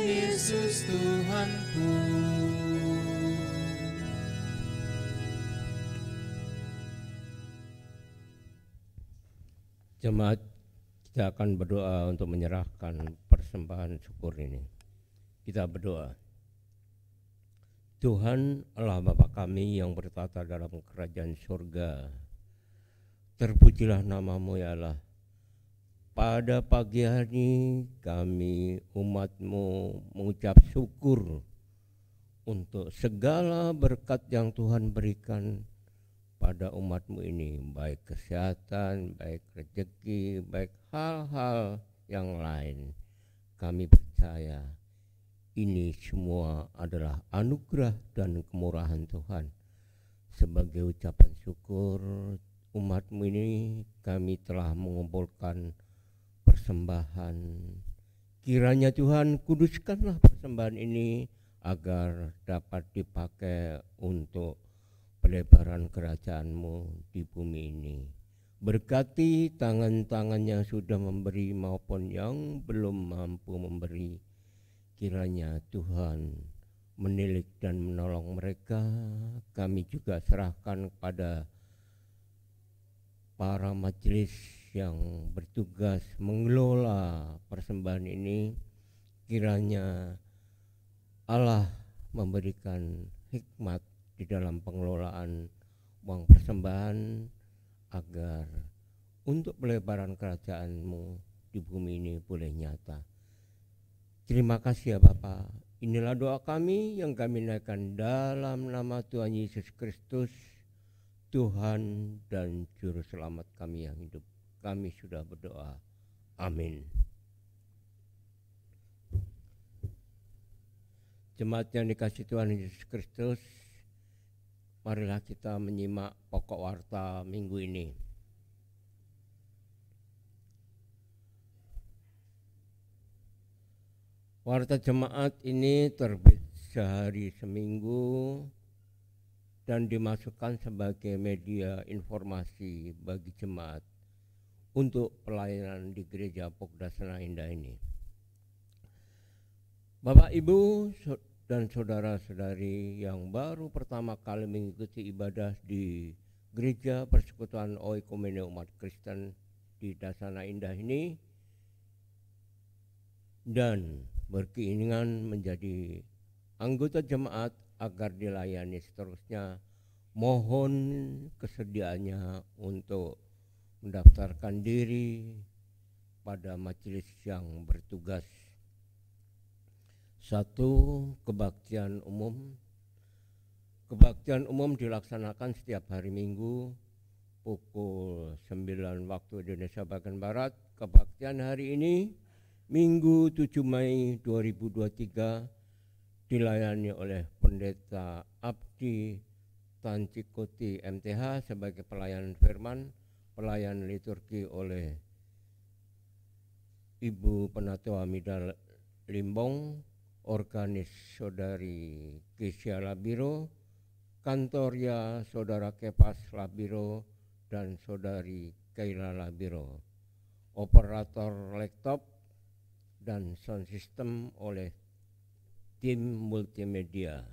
Yesus Tuhanku. Jemaat, kita akan berdoa untuk menyerahkan persembahan syukur ini. Kita berdoa. Tuhan Allah Bapa kami yang bertata dalam kerajaan surga, terpujilah nama-Mu ya Allah. Pada pagi hari kami umat-Mu mengucap syukur untuk segala berkat yang Tuhan berikan pada umat-Mu ini, baik kesehatan, baik rezeki, baik hal-hal yang lain. Kami percaya ini semua adalah anugerah dan kemurahan Tuhan. Sebagai ucapan syukur umat-Mu ini, kami telah mengumpulkan persembahan. Kiranya Tuhan kuduskanlah persembahan ini agar dapat dipakai untuk pelebaran kerajaan-Mu di bumi ini. Berkati tangan-tangan yang sudah memberi maupun yang belum mampu memberi. Kiranya Tuhan menilik dan menolong mereka. Kami juga serahkan kepada para majelis yang bertugas mengelola persembahan ini. Kiranya Allah memberikan hikmat di dalam pengelolaan uang persembahan agar untuk pelebaran kerajaan-Mu di bumi ini boleh nyata. Terima kasih ya Bapa. Inilah doa kami yang kami naikkan dalam nama Tuhan Yesus Kristus, Tuhan dan Juru Selamat kami yang hidup. Kami sudah berdoa. Amin. Jemaat yang dikasihi Tuhan Yesus Kristus, marilah kita menyimak pokok warta minggu ini. Warta jemaat ini terbit sehari seminggu dan dimasukkan sebagai media informasi bagi jemaat untuk pelayanan di Gereja Pokdasana Indah ini. Bapak, Ibu, dan saudara-saudari yang baru pertama kali mengikuti ibadah di Gereja Persekutuan Oikumene Umat Kristen di Dasana Indah ini dan berkeinginan menjadi anggota jemaat agar dilayani seterusnya, mohon kesediaannya untuk mendaftarkan diri pada majelis yang bertugas. 1. Kebaktian umum. Kebaktian umum dilaksanakan setiap hari Minggu pukul 9 waktu Indonesia bagian Barat. Kebaktian hari ini Minggu 7 Mei 2023 dilayani oleh Pendeta Abdi Tancikoti MTH sebagai pelayan firman, pelayan liturgi oleh Ibu Penatua Mida Limbong, organis Saudari Kesia Labiro, kantorya Saudara Kepas Labiro dan Saudari Keila Labiro, operator laptop dan sound system oleh tim multimedia.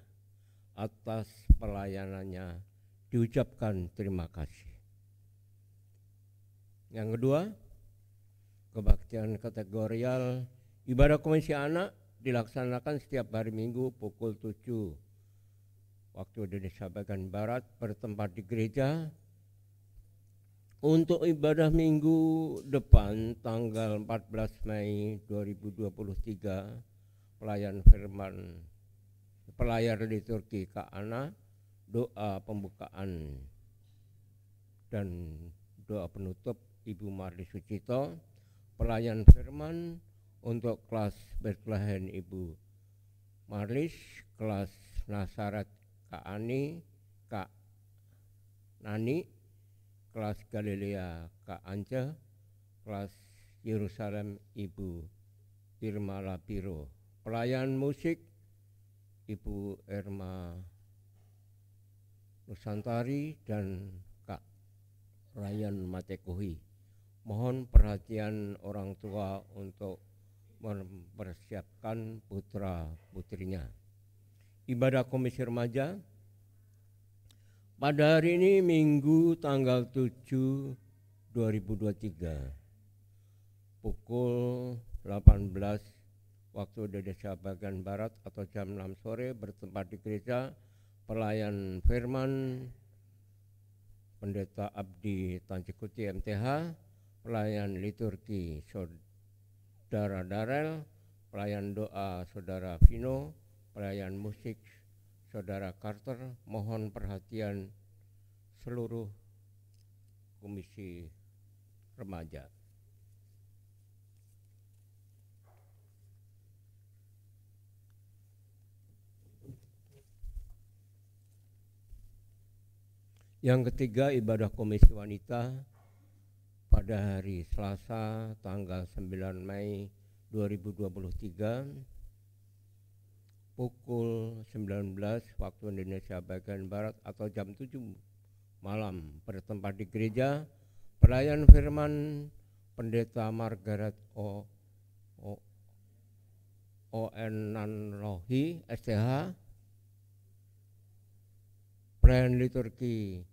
Atas pelayanannya diucapkan terima kasih. Yang kedua, kebaktian kategorial ibadah komisi anak dilaksanakan setiap hari Minggu pukul 7 waktu Indonesia bagian Barat bertempat di gereja. Untuk ibadah minggu depan tanggal 14 Mei 2023 pelayan firman, pelayar liturgi Kak Ana, doa pembukaan dan doa penutup Ibu Marli Sucito, pelayan firman untuk kelas Bethlehem Ibu Marlis, kelas Nasaret Kak Ani, Kak Nani, kelas Galilea Kak Ance, kelas Yerusalem Ibu Irma Labiro, pelayan musik Ibu Irma Nusantari dan Kak Ryan Matekohi. Mohon perhatian orang tua untuk mempersiapkan putra putrinya. Ibadah Komisi Remaja pada hari ini Minggu tanggal 7 2023 pukul 18 waktu Indonesia bagian Barat atau jam 6 sore bertempat di gereja pelayan firman Pendeta Abdi Tancikuti MTH, pelayan liturgi Saudara Darel, pelayan doa Saudara Vino, pelayan musik Saudara Carter. Mohon perhatian seluruh komisi remaja. Yang ketiga, ibadah komisi wanita pada hari Selasa tanggal 9 Mei 2023 pukul 19 waktu Indonesia bagian Barat atau jam 7 malam bertempat di gereja pelayan firman Pendeta Margaret O.N. Nanlohi STH, pelayan liturgi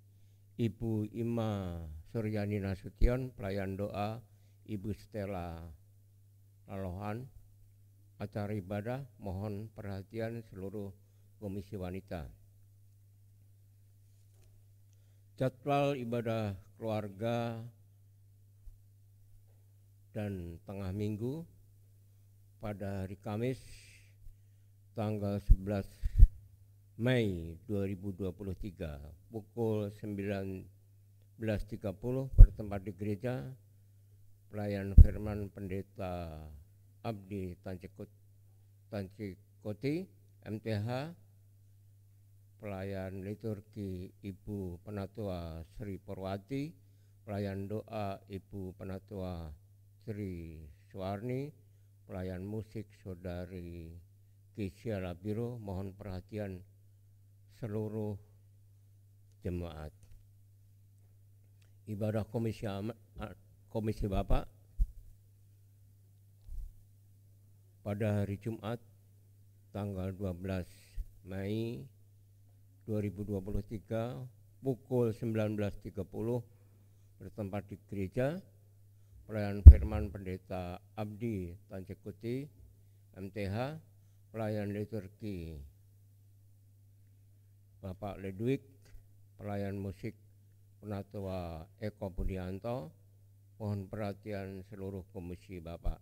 Ibu Ima Suryani Nasution, pelayan doa Ibu Stella Lalohan. Acara ibadah mohon perhatian seluruh komisi wanita. Jadwal ibadah keluarga dan tengah minggu pada hari Kamis tanggal 11 Mei 2023 pukul 19.30 bertempat di gereja pelayan firman Pendeta Abdi Tancikuti MTH, pelayan liturgi Ibu Penatua Sri Purwati, pelayan doa Ibu Penatua Sri Suwarni, pelayan musik Saudari Kesia Labiro. Mohon perhatian seluruh jemaat. Ibadah komisi Bapak pada hari Jumat tanggal 12 Mei 2023 pukul 19.30 bertempat di gereja pelayan firman Pendeta Abdi Tancikuti MTH, pelayan liturgi Bapak Ledwig, pelayan musik Penatua Eko Budianto. Mohon perhatian seluruh komisi Bapak.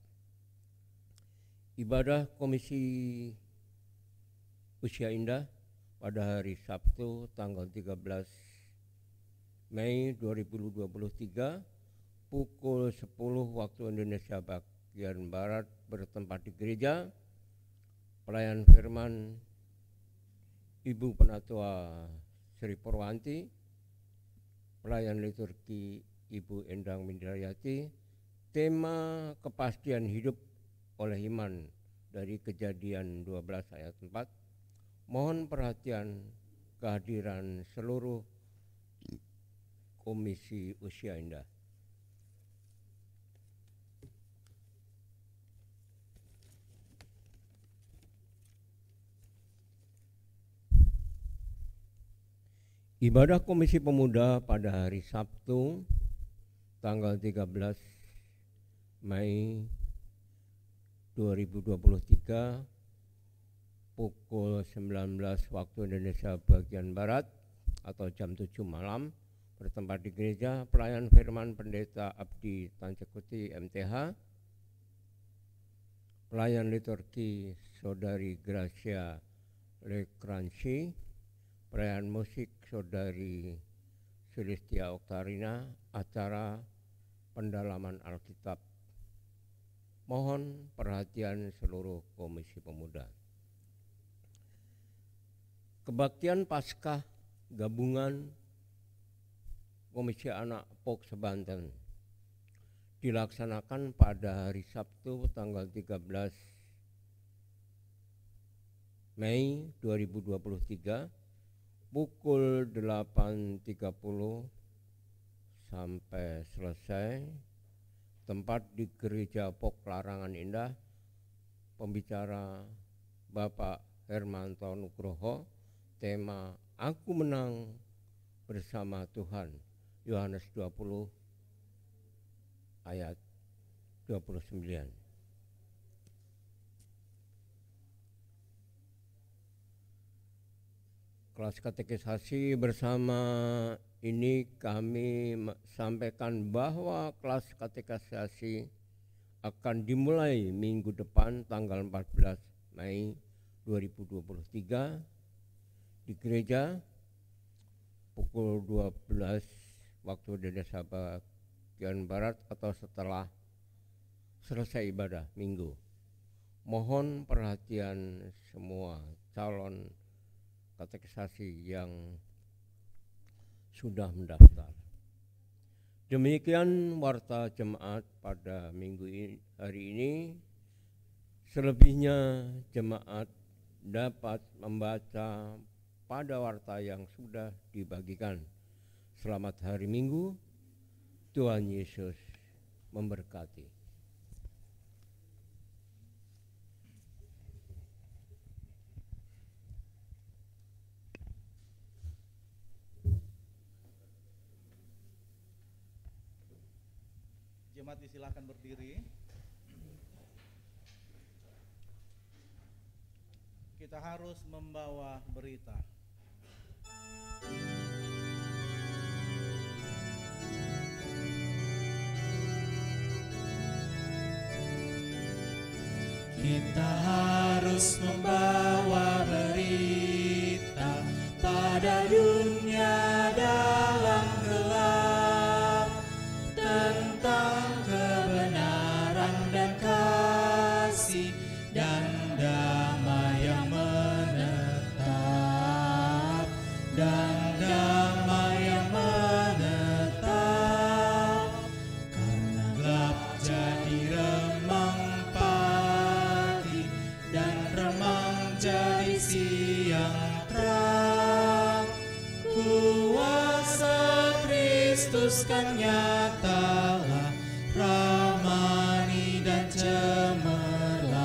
Ibadah komisi Usia Indah pada hari Sabtu tanggal 13 Mei 2023 pukul 10 waktu Indonesia bagian Barat bertempat di gereja pelayan firman Ibu Penatua Sri Purwanti, pelayan liturgi Ibu Endang Mindrayati. Tema kepastian hidup oleh iman dari Kejadian 12 ayat 4. Mohon perhatian kehadiran seluruh komisi Usia Indah. Ibadah Komisi Pemuda pada hari Sabtu tanggal 13 Mei 2023 pukul 19 waktu Indonesia bagian Barat atau jam 7 malam bertempat di gereja pelayan firman Pendeta Abdi Tancikuti MTH, Pelayan liturgi Saudari Gracia Lekransi, pelayan musik Saudari Sulistia Oktarina, acara pendalaman Alkitab. Mohon perhatian seluruh Komisi Pemuda. Kebaktian Paskah gabungan Komisi Anak POK Sebanten dilaksanakan pada hari Sabtu tanggal 13 Mei 2023 pukul 8.30 sampai selesai. Tempat di Gereja POK Larangan Indah. Pembicara Bapak Hermanto Nugroho. Tema Aku Menang Bersama Tuhan, Yohanes 20 ayat 29. Kelas katekisasi bersama ini kami sampaikan bahwa kelas katekisasi akan dimulai minggu depan tanggal 14 Mei 2023 di gereja pukul 12 waktu Indonesia bagian Barat atau setelah selesai ibadah minggu. Mohon perhatian semua calon katekisasi yang sudah mendaftar. Demikian warta jemaat pada minggu hari ini. Selebihnya jemaat dapat membaca pada warta yang sudah dibagikan. Selamat hari Minggu. Tuhan Yesus memberkati. Jemaat disilakan berdiri. Kita harus membawa berita. Kita harus membawa berita pada dunia dalam gelap tentang kebenaran dan kasih dan damai yang menetap, dan damai yang menetap, karena gelap jadi remang pagi dan remang jadi siang terang. Kuasa Kristus kan nyatalah, ramani dan cemerlang.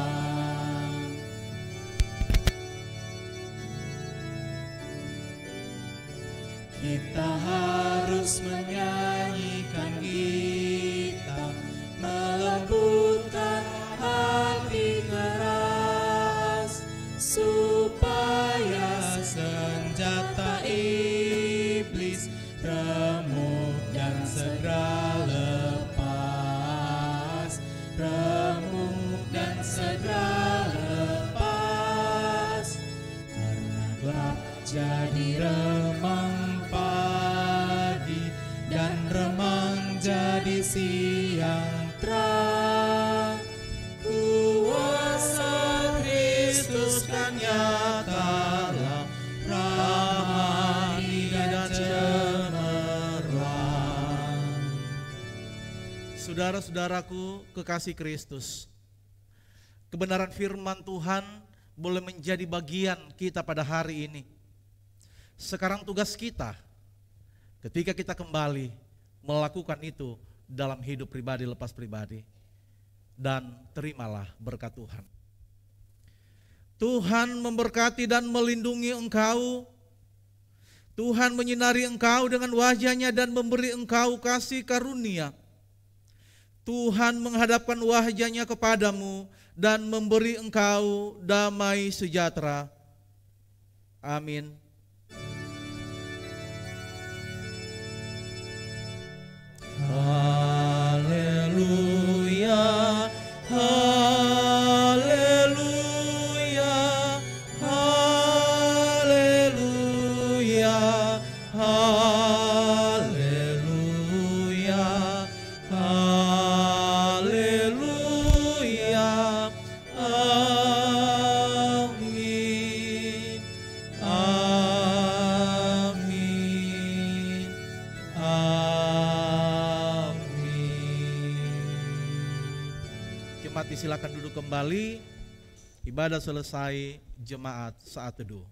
Kita harus menyanyikan gitar, melembutkan hati keras, supaya senjata iblis remuk dan segera lepas, remuk dan segera lepas, karena gelap jadi remang pagi dan remang jadi siang terang. Kuasa Kristus kan nyatalah, ramani dan cemerlang. Saudara-saudaraku kekasih Kristus, kebenaran firman Tuhan boleh menjadi bagian kita pada hari ini. Sekarang tugas kita ketika kita kembali melakukan itu dalam hidup pribadi lepas pribadi. Dan terimalah berkat Tuhan. Tuhan memberkati dan melindungi engkau. Tuhan menyinari engkau dengan wajah-Nya dan memberi engkau kasih karunia. Tuhan menghadapkan wajah-Nya kepadamu dan memberi engkau damai sejahtera. Amin. Haleluya, haleluya. Jemaat disilakan duduk kembali. Ibadah selesai, jemaat saat teduh.